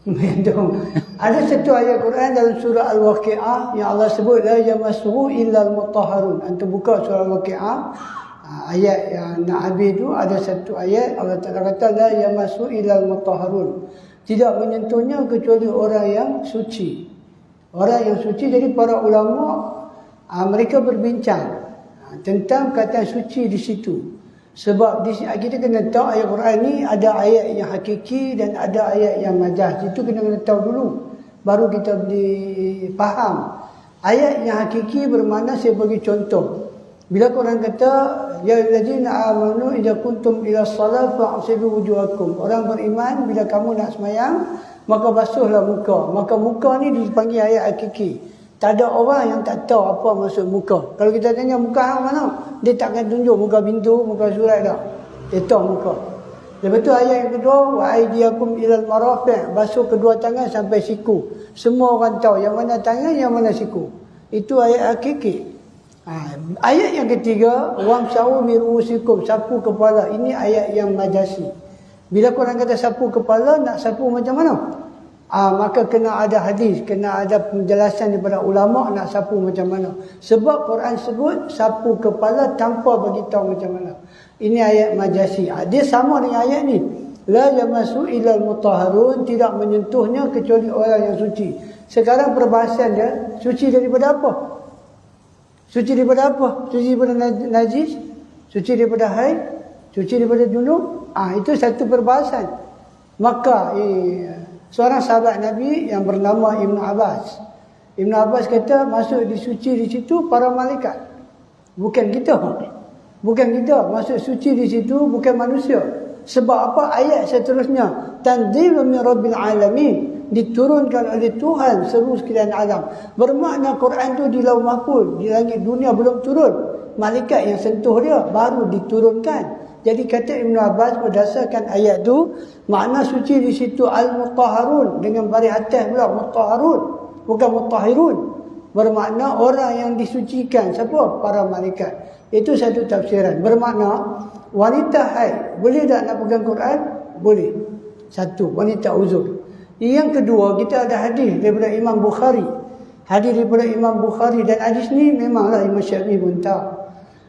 Speaker 1: Main tahu. Ada satu ayat Quran dalam surah Al-Waqi'ah yang Allah sebut la yamassuhu illa al-mutahharun. Antum buka surah Al-Waqi'ah, ayat yang Nabi itu ada satu ayat Allah Taala kata la yamassu illa al-mutahharun. Tidak menyentuhnya kecuali orang yang suci. Orang yang suci, jadi para ulama mereka berbincang tentang kata suci di situ. Sebab kita kena tahu ayat Quran ni ada ayat yang hakiki dan ada ayat yang majaz. Itu kena tahu dulu. Baru kita boleh faham. Ayat yang hakiki bermakna, saya bagi contoh. Bila Quran kata ya allazina amanu idza kuntum ila shalah fa'silu wujuhakum. Orang beriman bila kamu nak sembahyang maka basuhlah muka. Maka muka ni dipanggil ayat hakiki. Tak ada orang yang tak tahu apa maksud muka. Kalau kita tanya muka hang mana, dia takkan tunjuk muka pintu, muka surat dah. Dia tahu muka. Lepas tu ayat yang kedua, wa aydiyakum ilal marafiq, basuh kedua tangan sampai siku. Semua orang tahu yang mana tangan, yang mana siku. Itu ayat hakiki. Ayat yang ketiga, wamsahu bi ruusikum, sapu kepala. Ini ayat yang majasi. Bila korang kata sapu kepala, nak sapu macam mana? Maka kena ada hadis, kena ada penjelasan daripada ulama nak sapu macam mana. Sebab Quran sebut sapu kepala tanpa bagi tahu macam mana. Ini ayat majasi. Dia sama dengan ayat ni. La yamassu illal mutahharun, tidak menyentuhnya kecuali orang yang suci. Sekarang perbahasan dia, suci daripada apa? Suci daripada apa? Suci daripada najis? Suci daripada haid? Suci daripada junub? Itu satu perbahasan. Maka seorang sahabat Nabi yang bernama Ibn Abbas. Ibn Abbas kata masuk di suci di situ para malaikat. Bukan kita. Bukan kita. Masuk suci di situ bukan manusia. Sebab apa? Ayat seterusnya. Tanzilun min Rabbil Alamin. Diturunkan oleh Tuhan seluruh sekalian alam. Bermakna Quran tu di lauh mahfuz, di langit dunia belum turun. Malaikat yang sentuh dia baru diturunkan. Jadi kata Ibn Abbas berdasarkan ayat tu, makna suci di situ al-mutahharun, dengan baris atas pula mutahharun, bukan mutahhirun. Bermakna orang yang disucikan. Siapa? Para malaikat. Itu satu tafsiran. Bermakna wanita haid boleh tak nak pegang Quran? Boleh. Satu, wanita uzur. Yang kedua, kita ada hadis daripada Imam Bukhari. Hadis daripada Imam Bukhari, dan hadis ni memanglah Imam Syafi'i pun tahu.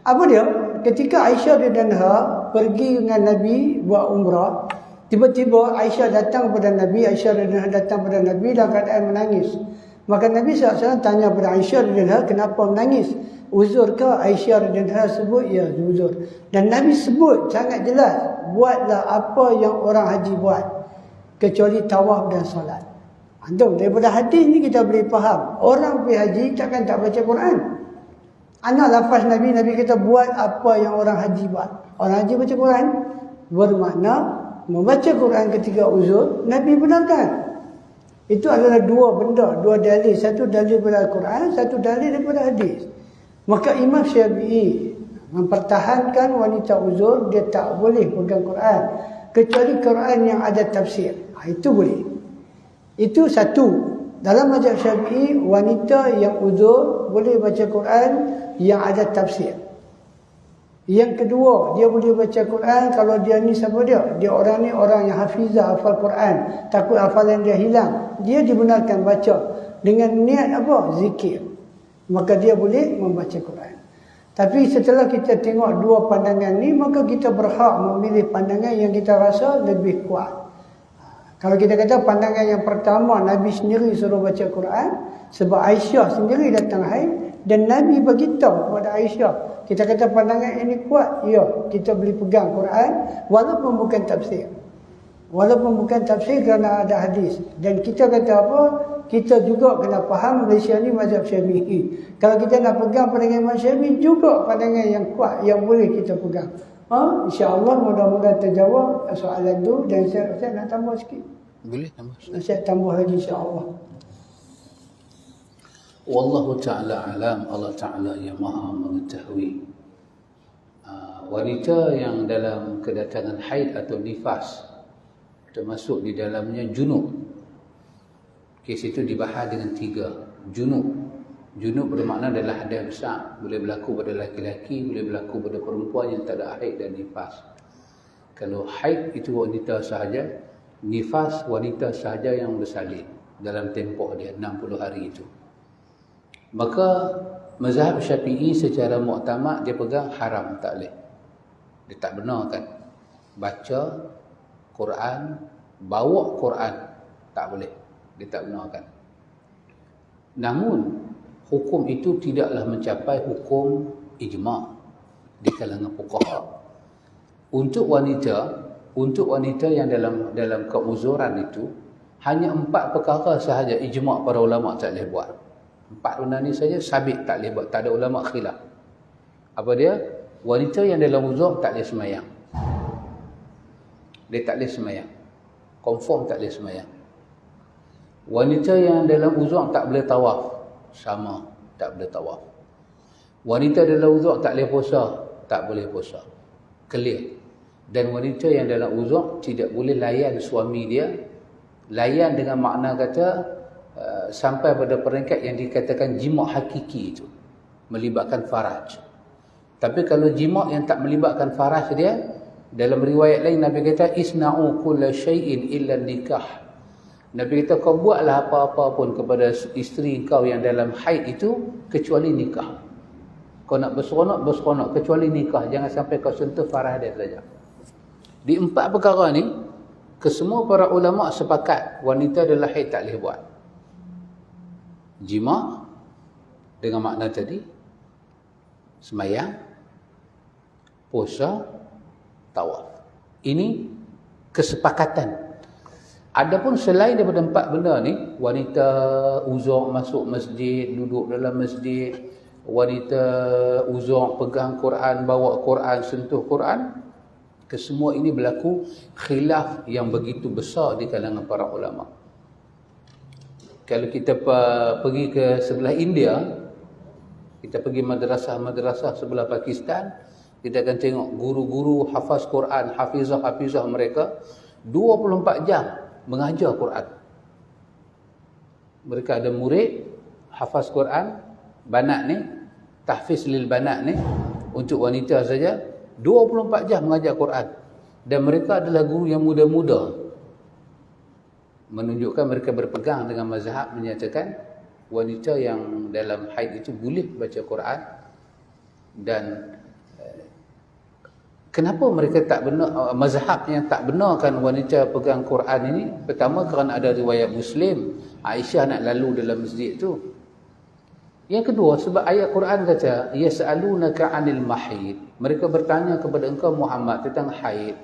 Speaker 1: Apa dia? Ketika Aisyah radhiyallahu pergi dengan Nabi buat umrah, tiba-tiba Aisyah datang kepada Nabi, datang kepada Nabi dalam keadaan menangis. Maka Nabi SAW tanya kepada Aisyah radhiyallahu, kenapa menangis? Uzur ke? Aisyah radhiyallahu sebut, ya uzur. Dan Nabi sebut sangat jelas, buatlah apa yang orang haji buat, kecuali tawaf dan solat. Antum, daripada hadis ni kita boleh faham, orang pergi haji takkan tak baca Quran. Anak lafaz Nabi kata buat apa yang orang haji buat. Orang haji baca Quran. Bermakna membaca Quran ketika uzur, Nabi benarkan. Itu adalah dua benda, dua dalil. Satu dalil daripada Al-Quran, satu dalil daripada hadis. Maka Imam Syafi'i mempertahankan wanita uzur, dia tak boleh pegang Quran kecuali Quran yang ada tafsir. Itu boleh. Itu satu. Dalam mazhab Syafi'i, wanita yang uzur boleh baca Quran yang ada tafsir. Yang kedua, dia boleh baca Quran kalau dia ni siapa dia? Dia orang ni orang yang hafizah, hafal Quran. Takut hafalan dia hilang. Dia dibenarkan baca dengan niat apa? Zikir. Maka dia boleh membaca Quran. Tapi setelah kita tengok dua pandangan ni, maka kita berhak memilih pandangan yang kita rasa lebih kuat. Kalau kita kata pandangan yang pertama, Nabi sendiri suruh baca Quran, sebab Aisyah sendiri datang haid dan Nabi beritahu kepada Aisyah. Kita kata pandangan ini kuat, ya, kita boleh pegang Quran walaupun bukan tafsir. Walaupun bukan tafsir kerana ada hadis. Dan kita kata apa? Kita juga kena faham Malaysia ni mazhab Syafi'i. Kalau kita nak pegang pandangan Imam Syafi'i, juga pandangan yang kuat yang boleh kita pegang. InsyaAllah mudah-mudahan terjawab soalan tu. Dan saya nak tambah sikit.
Speaker 2: Boleh tambah.
Speaker 1: Saya tambah lagi insyaAllah.
Speaker 2: Wallahu ta'ala alam. Allah Ta'ala yang maha mengetahui. Wanita yang dalam kedatangan haid atau nifas, termasuk di dalamnya junub. Kes itu dibahas dengan 3. Junub. Junub bermakna adalah hadas besar. Boleh berlaku pada laki-laki, boleh berlaku pada perempuan yang tak ada haid dan nifas. Kalau haid itu wanita sahaja, nifas wanita sahaja yang bersalin dalam tempoh dia 60 hari itu. Maka mazhab Syafi'i secara muktamad dia pegang haram, tak boleh. Dia tak benarkan baca Quran, bawa Quran, tak boleh. Dia tak benarkan. Namun hukum itu tidaklah mencapai hukum ijma' di kalangan fuqaha. Untuk wanita yang dalam keuzuran itu hanya 4 perkara sahaja ijma' para ulama tak boleh buat. 4 benda ni saja sabit tak boleh buat, tak ada ulama khilaf. Apa dia? Wanita yang dalam uzur tak boleh semayang. Dia tak boleh semayang. Confirm tak boleh semayang. Wanita yang dalam uzur tak boleh tawaf. Sama, tak boleh tawaf. Wanita dalam uzur tak boleh puasa. Tak boleh puasa. Clear. Dan wanita yang dalam uzur tidak boleh layan suami dia. Layan dengan makna kata sampai pada peringkat yang dikatakan jima' hakiki itu. Melibatkan faraj. Tapi kalau jima' yang tak melibatkan faraj dia, dalam riwayat lain Nabi kata isna'u kulla syai'in illa nikah. Nabi kata kau buatlah apa-apa pun kepada isteri kau yang dalam haid itu kecuali nikah. Kau nak berseronok kecuali nikah. Jangan sampai kau sentuh farah dia saja. Di 4 perkara ni kesemua para ulama sepakat wanita adalah haid tak boleh buat. Jima dengan makna tadi, semayang, puasa, tawaf. Ini kesepakatan. Adapun selain daripada 4 benda ni, wanita uzur masuk masjid, duduk dalam masjid, wanita uzur pegang Quran, bawa Quran, sentuh Quran, kesemua ini berlaku khilaf yang begitu besar di kalangan para ulama. Kalau kita pergi ke sebelah India, kita pergi madrasah-madrasah sebelah Pakistan, kita akan tengok guru-guru hafaz Quran, hafizah-hafizah mereka 24 jam mengajar Quran. Mereka ada murid hafaz Quran, banat ni, tahfiz lil banat ni, untuk wanita saja, 24 jam mengajar Quran. Dan mereka adalah guru yang muda-muda. Menunjukkan mereka berpegang dengan mazhab menyatakan wanita yang dalam haid itu boleh baca Quran. Dan kenapa mereka tak benar, mazhab yang tak benarkan wanita pegang Quran ini? Pertama, kerana ada riwayat Muslim, Aisyah nak lalu dalam masjid tu. Yang kedua, sebab ayat Quran kata, yas'alunaka 'anil mahid. Mereka bertanya kepada engkau Muhammad tentang haid.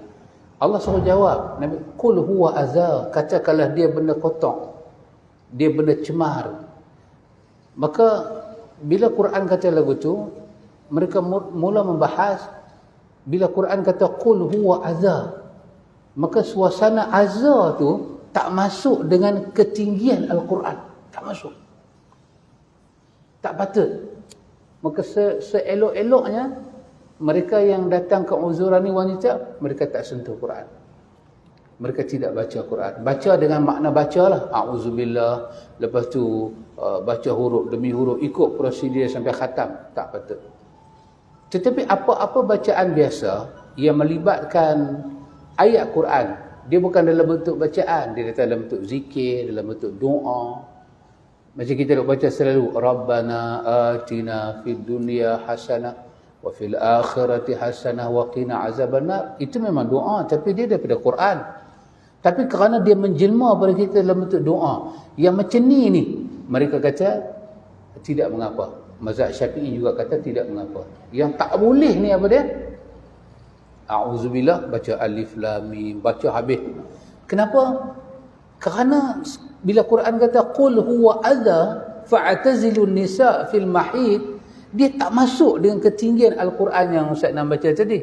Speaker 2: Allah suruh jawab, Nabi, qul huwa adza, katakanlah dia benda kotor, dia benda cemar. Maka bila Quran kata lagu tu, mereka mula membahas, bila Quran kata qul huwa adza, maka suasana azza tu tak masuk dengan ketinggian Al-Quran, tak masuk, tak patut. Maka seelok-eloknya mereka yang datang ke uzuran ni wanita, mereka tak sentuh Quran, mereka tidak baca Quran. Baca dengan makna baca lah, a'udzubillah, lepas tu baca huruf demi huruf, ikut prosedur sampai khatam, tak patut. Tetapi apa-apa bacaan biasa yang melibatkan ayat Quran, dia bukan dalam bentuk bacaan, dia datang dalam bentuk zikir, dalam bentuk doa. Macam kita nak baca selalu, Rabbana atina fid dunya hasanah wa fil akhirati hasanah wa qina azabannar. Itu memang doa, tapi dia daripada Quran. Tapi kerana dia menjelma pada kita dalam bentuk doa, yang macam ni mereka kata tidak mengapa. Mazhab Syafi'i juga kata tidak mengapa. Yang tak boleh ni apa dia? A'udzubillah, baca alif lam mim, baca habis. Kenapa? Kerana bila Quran kata qul huwa adza fa'tazilun nisa fil mahid, dia tak masuk dengan ketinggian Al-Quran yang Ustaz Nam baca tadi.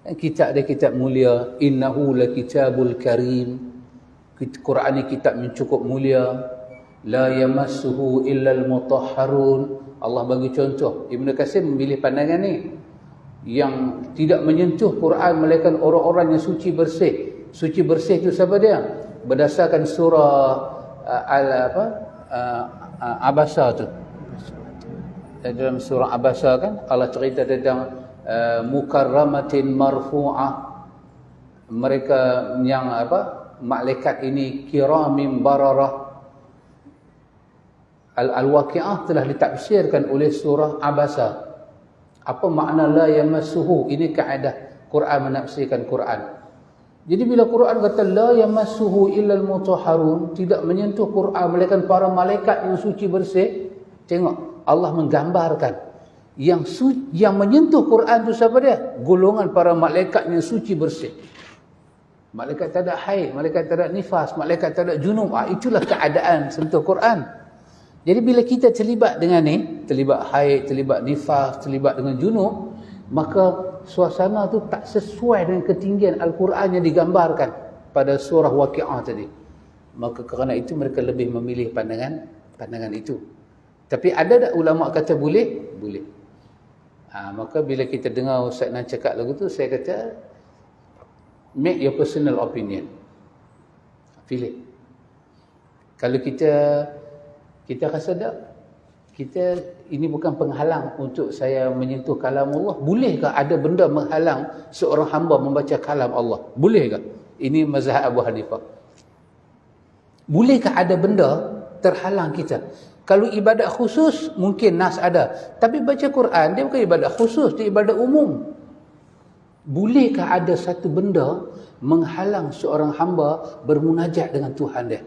Speaker 2: Kitab dia kitab mulia, innahu lakitabul karim. Quran ni kitab yang cukup mulia. La yamassuhu illal mutahharun. Allah bagi contoh. Ibn Katsir memilih pandangan ni. Yang tidak menyentuh Quran melainkan orang-orang yang suci bersih. Suci bersih itu siapa dia? Berdasarkan surah Abasa tu. Dalam surah Abasa kan Allah cerita tentang mukarramatin marfu'ah, mereka yang malaikat ini kiramin bararah. Al-Waqi'ah telah ditafsirkan oleh surah Abasa. Apa makna la yamassuhu? Ini kaedah Quran menafsirkan Quran. Jadi bila Quran kata la yamassuhu illal mutahharun, tidak menyentuh Quran melainkan para malaikat yang suci bersih, tengok Allah menggambarkan yang menyentuh Quran itu siapa dia? Golongan para malaikat yang suci bersih. Malaikat tak ada haid, malaikat tak ada nifas, malaikat tak ada junub. Itulah keadaan sentuh Quran. Jadi bila kita terlibat dengan ni, terlibat haid, terlibat nifas, terlibat dengan junub, maka suasana tu tak sesuai dengan ketinggian Al-Quran yang digambarkan pada surah Waqi'ah tadi. Maka kerana itu mereka lebih memilih pandangan itu. Tapi ada tak ulama kata boleh? Boleh. Maka bila kita dengar Ustaz Nan cakap lagu tu, saya kata make your personal opinion. Pilih. Kalau kita rasa tak, kita ini bukan penghalang untuk saya menyentuh kalam Allah. Bolehkah ada benda menghalang seorang hamba membaca kalam Allah? Bolehkah? Ini mazhab Abu Hanifah. Bolehkah ada benda terhalang kita? Kalau ibadat khusus, mungkin nas ada. Tapi baca Quran, dia bukan ibadat khusus, dia ibadat umum. Bolehkah ada satu benda menghalang seorang hamba bermunajat dengan Tuhan dia?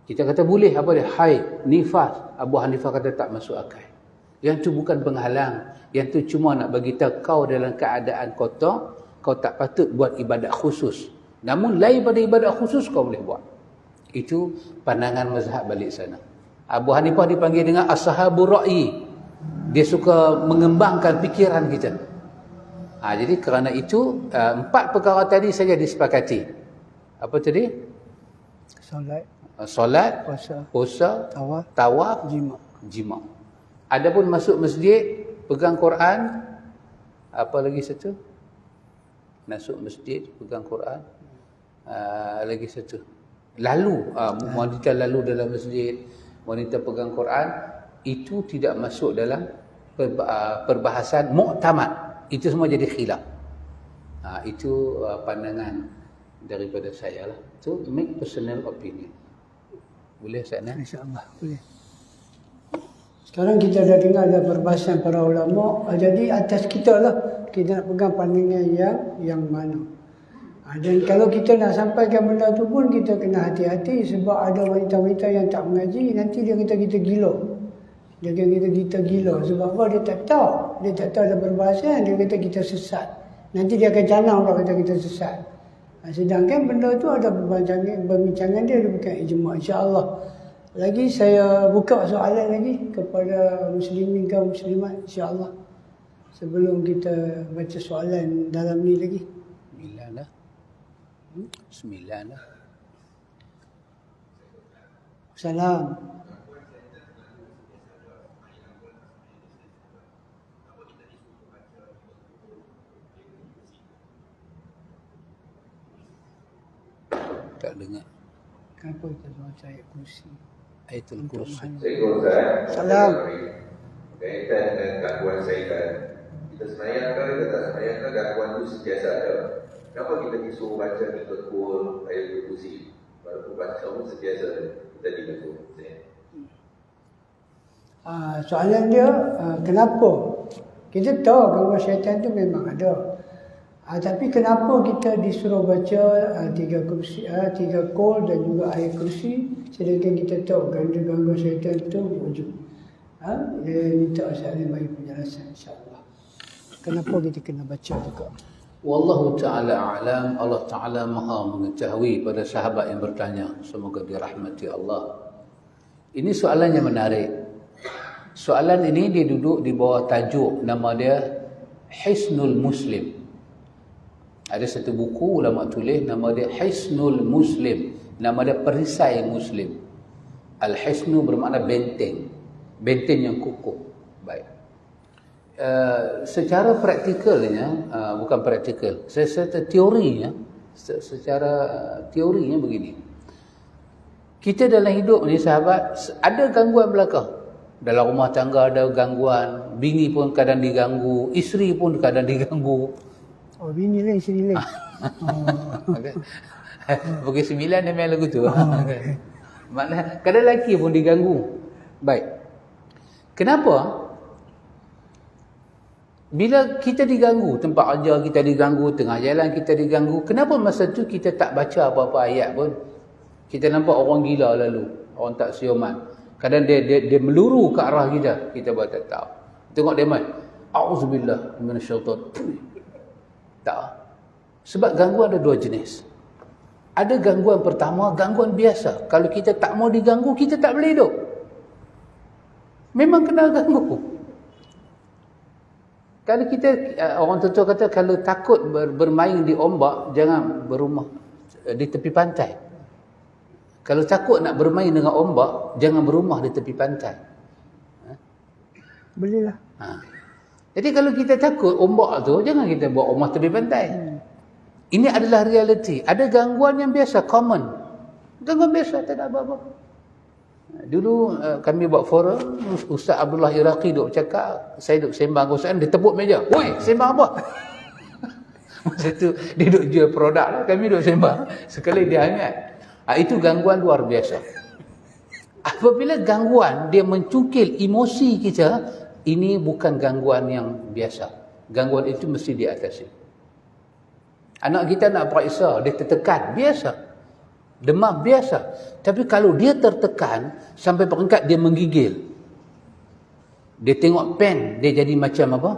Speaker 2: Kita kata boleh, apa dia? Haid, nifas. Abu Hanifah kata tak masuk akal. Yang tu bukan penghalang. Yang tu cuma nak bagi tahu kau dalam keadaan kotor, kau tak patut buat ibadat khusus. Namun lain pada ibadat khusus kau boleh buat. Itu pandangan mazhab balik sana. Abu Hanifah dipanggil dengan ashabur ra'i. Dia suka mengembangkan fikiran kita. Jadi kerana itu 4 perkara tadi saja disepakati. Apa tadi? Solat, puasa, tawaf, jima. Adapun masuk masjid, pegang Quran, apa lagi satu? Masuk masjid, pegang Quran. Lagi satu. Lalu, wanita lalu dalam masjid, wanita pegang Quran, itu tidak masuk dalam perbahasan muktamad. Itu semua jadi khilaf. Itu pandangan daripada saya lah. Itu make personal opinion. Boleh sana?
Speaker 1: InsyaAllah boleh. Sekarang kita dah dengar ada perbahasan para ulama. Jadi atas kita lah kita nak pegang pandangan yang mana. Dan kalau kita nak sampaikan benda tu pun kita kena hati-hati sebab ada wanita-wanita yang tak mengaji, nanti dia kata kita gila. Dia kata kita gila sebab apa? Dia tak tahu. Dia tak tahu ada perbahasan, dia kata kita sesat. Nanti dia akan canang pula kata kita sesat. Sedangkan benda tu ada perbincangan dia bukan ijma', insya-Allah. Lagi saya buka soalan lagi kepada muslimin kaum muslimat, insya-Allah. Sebelum kita baca soalan dalam ni lagi.
Speaker 2: Bismillah lah.
Speaker 1: Salam.
Speaker 2: Tak dengar.
Speaker 1: Kenapa kita baca ayat kursi?
Speaker 2: Ayatul Kursi.
Speaker 5: Assalamualaikum Ustaz.
Speaker 1: Salam.
Speaker 5: Kaitan dengan gangguan syaitan. Kita semayang ke kita tak semayang ke gangguan itu sentiasa ada. Kenapa kita disuruh baca Ayatul Kursi? Walaupun baca pun sentiasa kita diganggu.
Speaker 1: Soalan dia, kenapa? Kita tahu gangguan syaitan tu memang ada. Tapi kenapa kita disuruh baca 3 kol dan juga ayat kursi sedangkan kita tahu gangguan syaitan itu wujud. Dia minta Ustaz bagi penjelasan insya-Allah. Kenapa kita kena baca juga?
Speaker 2: Wallahu ta'ala a'lam. Allah Ta'ala maha mengetahui pada sahabat yang bertanya. Semoga dirahmati Allah. Ini soalan yang menarik. Soalan ini dia duduk di bawah tajuk, nama dia Hisnul Muslim. Ada satu buku ulama tulis nama dia Hisnul Muslim. Nama dia perisai Muslim. Al-Hisnu bermakna benteng. Benteng yang kukuh. Baik. Secara praktikalnya, bukan praktikal, secara teorinya, secara teorinya begini. Kita dalam hidup ni sahabat, ada gangguan belakang. Dalam rumah tangga ada gangguan, bini pun kadang diganggu, isteri pun kadang diganggu.
Speaker 1: Oh, bini lain, isteri lain.
Speaker 2: Pukul 9 dia main lagu tu. Maknanya kadang lelaki pun diganggu. Baik. Kenapa? Bila kita diganggu, tempat kerja kita diganggu, tengah jalan kita diganggu, kenapa masa tu kita tak baca apa-apa ayat pun? Kita nampak orang gila lalu, orang tak sioman. Kadang dia meluru ke arah kita buat tak tahu. Tengok dia main. Auzubillah minasyaitan. Tak. Sebab gangguan ada 2 jenis. Ada gangguan pertama, gangguan biasa. Kalau kita tak mau diganggu, kita tak boleh hidup. Memang kena ganggu. Kalau kita, orang tua kata, kalau takut bermain di ombak, jangan berumah di tepi pantai. Kalau takut nak bermain dengan ombak, jangan berumah di tepi pantai.
Speaker 1: Bolehlah.
Speaker 2: Jadi kalau kita takut ombak tu, jangan kita buat rumah tepi pantai. Ini adalah realiti. Ada gangguan yang biasa, common. Gangguan biasa, tak ada apa-apa. Dulu kami buat forum, Ustaz Abdullah Iraqi duk cakap, saya duk sembang Ustaz, dia tepuk meja. Woi, sembang apa? Masa tu dia duk jual produk lah, kami duk sembang. Sekali dia hangat. Itu gangguan luar biasa. Apabila gangguan dia mencungkil emosi kita, ini bukan gangguan yang biasa. Gangguan itu mesti diatasi. Anak kita nak periksa, dia tertekan, biasa. Demam, biasa. Tapi kalau dia tertekan, sampai peringkat dia menggigil, dia tengok pen, dia jadi macam apa?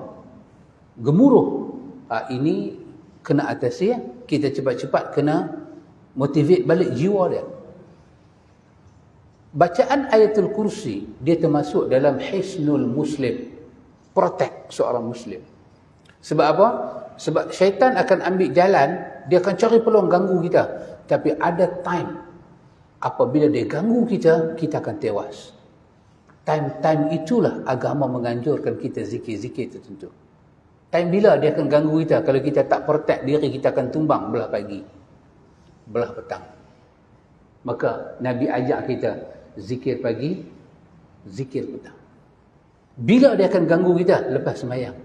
Speaker 2: Gemuruh. Ini kena atasi ya. Kita cepat-cepat kena motivate balik jiwa dia. Bacaan ayatul kursi, dia termasuk dalam hisnul muslim. Protect seorang muslim. Sebab apa? Sebab syaitan akan ambil jalan, dia akan cari peluang ganggu kita. Tapi ada time, apabila dia ganggu kita, kita akan tewas. Time-time itulah agama menganjurkan kita zikir-zikir tertentu. Time bila dia akan ganggu kita? Kalau kita tak protect diri, kita akan tumbang belah pagi, belah petang. Maka Nabi ajak kita zikir pagi, zikir petang. Bila dia akan ganggu kita? Lepas sembahyang.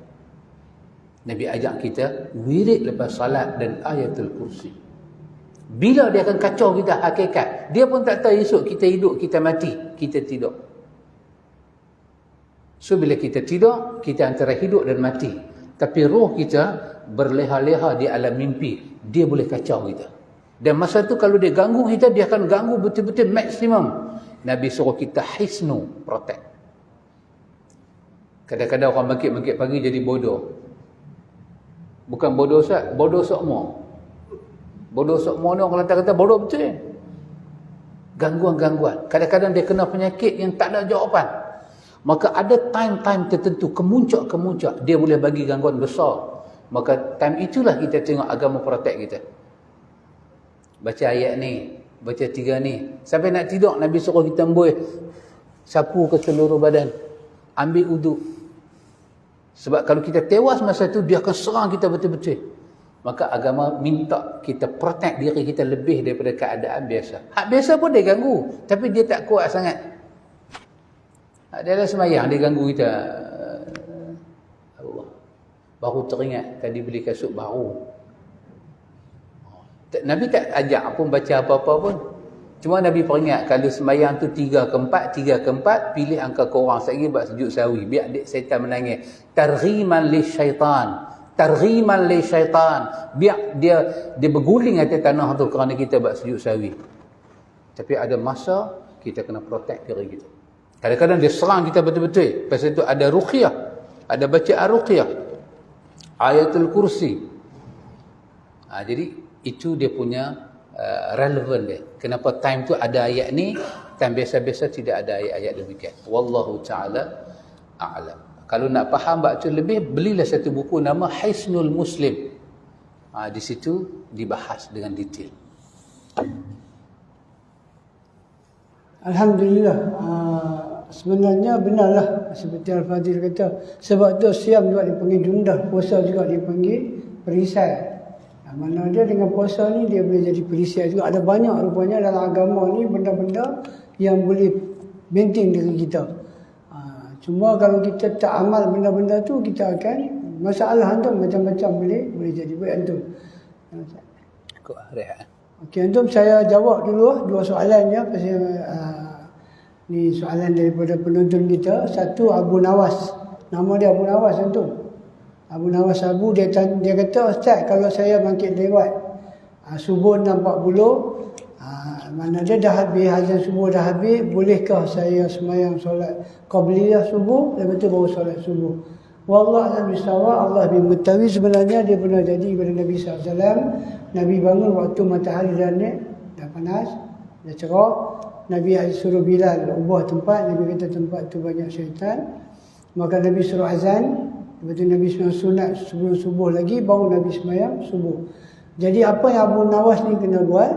Speaker 2: Nabi ajak kita wirid lepas salat dan ayatul kursi. Bila dia akan kacau kita hakikat? Dia pun tak tahu esok kita hidup, kita mati, kita tidur. So bila kita tidur, kita antara hidup dan mati. Tapi roh kita berleha-leha di alam mimpi. Dia boleh kacau kita. Dan masa tu kalau dia ganggu kita, dia akan ganggu betul-betul maksimum. Nabi suruh kita hisnu, protect. Kadang-kadang orang bangkit-bangkit pagi jadi bodoh. Bukan bodoh Ustaz, bodoh sokmo. Bodoh sokmo ni orang kata bodoh betul. Gangguan-gangguan. Kadang-kadang dia kena penyakit yang tak ada jawapan. Maka ada time-time tertentu, kemuncak-kemuncak, dia boleh bagi gangguan besar. Maka time itulah kita tengok agama protect kita. Baca ayat ni, baca 3 ni. Sampai nak tidur, Nabi suruh kita embuih, sapu ke seluruh badan, ambil uduk. Sebab kalau kita tewas masa tu, dia akan serang kita betul-betul. Maka agama minta kita protect diri kita lebih daripada keadaan biasa. Hak biasa pun dia ganggu, tapi dia tak kuat sangat. Dia dah semayang, dia ganggu kita. Allah. Baru teringat, tadi beli kasut baru. Nabi tak ajak pun baca apa-apa pun. Cuma Nabi peringat, kalau semayang tu 3 ke 4, pilih angka korang. Saya ingin buat sujud sawi, biar syaitan menangis. Targhiman li syaitan. Targhiman li syaitan. Biar dia berguling atas tanah tu kerana kita buat sujud sawi. Tapi ada masa, kita kena protect diri kita. Kadang-kadang dia serang kita betul-betul. Pasal itu ada ruqyah. Ada bacaan ruqyah. Ayatul kursi. Jadi itu dia punya relevan dia. Kenapa time tu ada ayat ni, time biasa-biasa tidak ada ayat-ayat demikian. Wallahu ta'ala a'lam. Kalau nak faham bab tu lebih, belilah satu buku nama Hisnul Muslim. Di situ dibahas dengan detail.
Speaker 1: Alhamdulillah. Sebenarnya benarlah seperti Al-Fadhil kata, sebab tu siam juga dipanggil jundah, puasa juga dipanggil perisai. Mana dia dengan puasa ni dia boleh jadi perisai juga. Ada banyak rupanya dalam agama ni benda-benda yang boleh maintain diri kita. Cuma kalau kita tak amal benda-benda tu, kita akan masalah antum macam-macam boleh jadi. Baik antum.
Speaker 2: Kau rehat.
Speaker 1: Okey antum, saya jawab dulu 2 soalan ya. Pasal ni soalan daripada penonton kita. Satu, Abu Nawas. Nama dia Abu Nawas antum. Abu Nawas Abu, dia kata, Ustaz, kalau saya bangkit lewat subuh 6.40, mana dia dah habis, azan subuh dah habis, bolehkah saya semayang solat qabliyah subuh, lepas tu baru solat subuh? Wallah a'lam bissawab, Allah lebih mengetahui. Sebenarnya dia pernah jadi kepada Nabi SAW. Nabi bangun waktu matahari dah panas, dah cerah. Nabi suruh Bilal ubah tempat. Nabi kata tempat tu banyak syaitan. Maka Nabi suruh azan. Lepas tu Nabi semayang sunat sebelum subuh lagi, baru Nabi semayang subuh. Jadi apa yang Abu Nawas ni kena buat?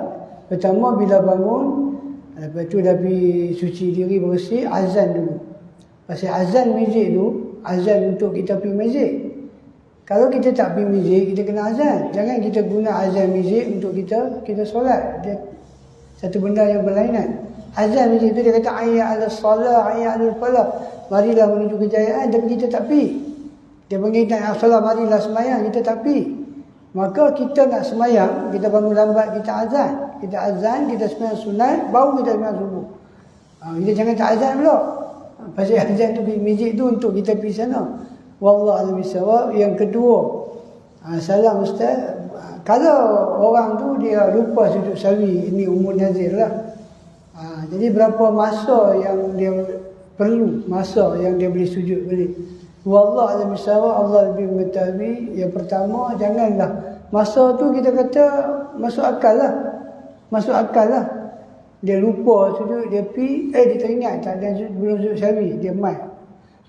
Speaker 1: Pertama, bila bangun, lepas tu dah pergi suci diri bersih, azan dulu. Pasal azan masjid tu, azan untuk kita pergi masjid. Kalau kita tak pergi masjid, kita kena azan. Jangan kita guna azan masjid untuk kita solat. Dia satu benda yang berlainan. Azan masjid tu dia kata hayya 'alas salah, hayya 'alal falah. Marilah menuju kejayaan, tapi kita tak pergi. Dia panggil nak salat, marilah semayang, kita tak pergi. Maka kita nak semayang, kita bangun lambat, kita azan. Kita azan, kita semayang sunat, baru kita semayang subuh. Kita jangan tak azan pula. Pasal azan tu pergi masjid tu untuk kita pergi sana. Wallahu a'lam bissawab. Yang kedua, salam Ustaz, Kalau orang tu dia lupa sujud sahwi, ini umur nazir lah. Jadi berapa masa yang dia perlu, masa yang dia boleh sujud balik. Wallah alam bisawab, Allah lebih mengetahui. Yang pertama, janganlah masa tu kita kata masuk akal lah. Masuk akal lah. Dia lupa sujud, dia pi, dia teringat tak ada belum sujud sahwi, dia mai.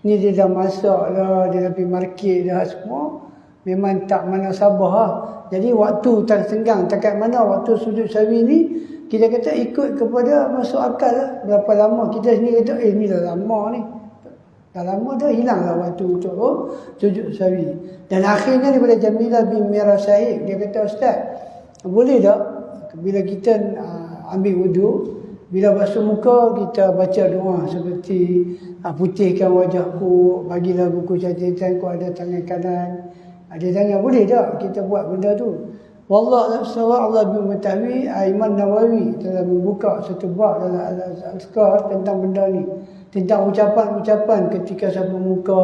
Speaker 1: Ni dia dah masak lah, dia dah pergi market dah semua. Memang tak mana sabar lah. Jadi waktu tersenggang, takat mana waktu sujud sahwi ni, kita kata ikut kepada masuk akal lah. Berapa lama, kita sendiri kata, ni dah lama ni. Dah lama dah hilanglah waktu untuk sujud sahwi. Dan akhirnya daripada Jamilah bin Mira Sahib, dia kata, Ustaz, boleh tak bila kita ambil wuduk, bila basuh muka kita baca doa seperti putihkan wajahku, bagilah buku catatan ku ada tangan kanan. Dia tanya, boleh tak kita buat benda tu? Wallah Allah bin mengetahui. Imam Nawawi telah membuka satu bab dalam Al-Azkar tentang benda ni, tentang ucapan-ucapan ketika sapu muka,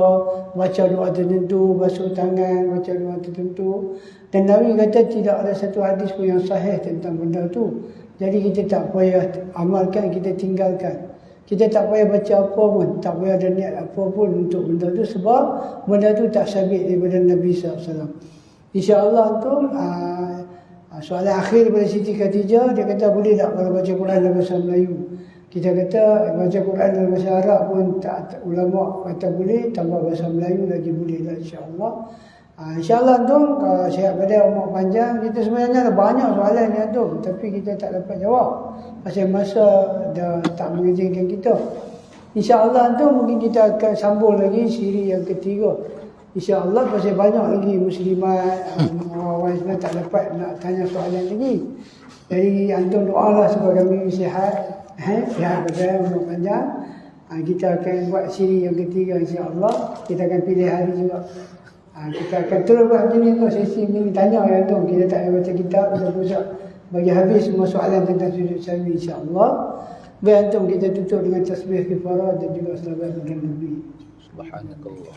Speaker 1: baca doa tertentu, basuh tangan, baca doa tertentu. Dan Nawawi kata tidak ada satu hadis pun yang sahih tentang benda tu. Jadi kita tak payah amalkan, kita tinggalkan. Kita tak payah baca apa pun, tak payah ada niat apa pun untuk benda tu, sebab benda tu tak sabit daripada Nabi SAW. InsyaAllah tu soalan akhir daripada Siti Khadijah, dia kata boleh tak kalau baca Quran dalam bahasa Melayu? Kita kata baca Quran dalam bahasa Arab pun tak, ulama kata boleh, tambah bahasa Melayu lagi boleh lah, insyaAllah. InsyaAllah tu sihat pada umur panjang. Kita sebenarnya ada banyak soalan ni tu, tapi kita tak dapat jawab pasal masa dah tak mengizinkan kita. InsyaAllah tu mungkin kita akan sambung lagi siri yang ketiga, InsyaAllah, pasal banyak lagi muslimat orang Islam tak dapat nak tanya soalan lagi. Jadi antum doalah supaya kami sihat, sihat pada umur panjang. Kita akan buat siri yang ketiga, insyaAllah. Kita akan pilih hari juga. Kita akan terus buat macam ni tu, sesi ni tanya yang tu. Kita tak payah baca kitab, kita pusat bagi habis semua soalan tentang sujud sahwi, insyaAllah. Biar antum kita tutup dengan tasbih kifarah dan juga selawat kepada Nabi.
Speaker 2: Subhanakallah.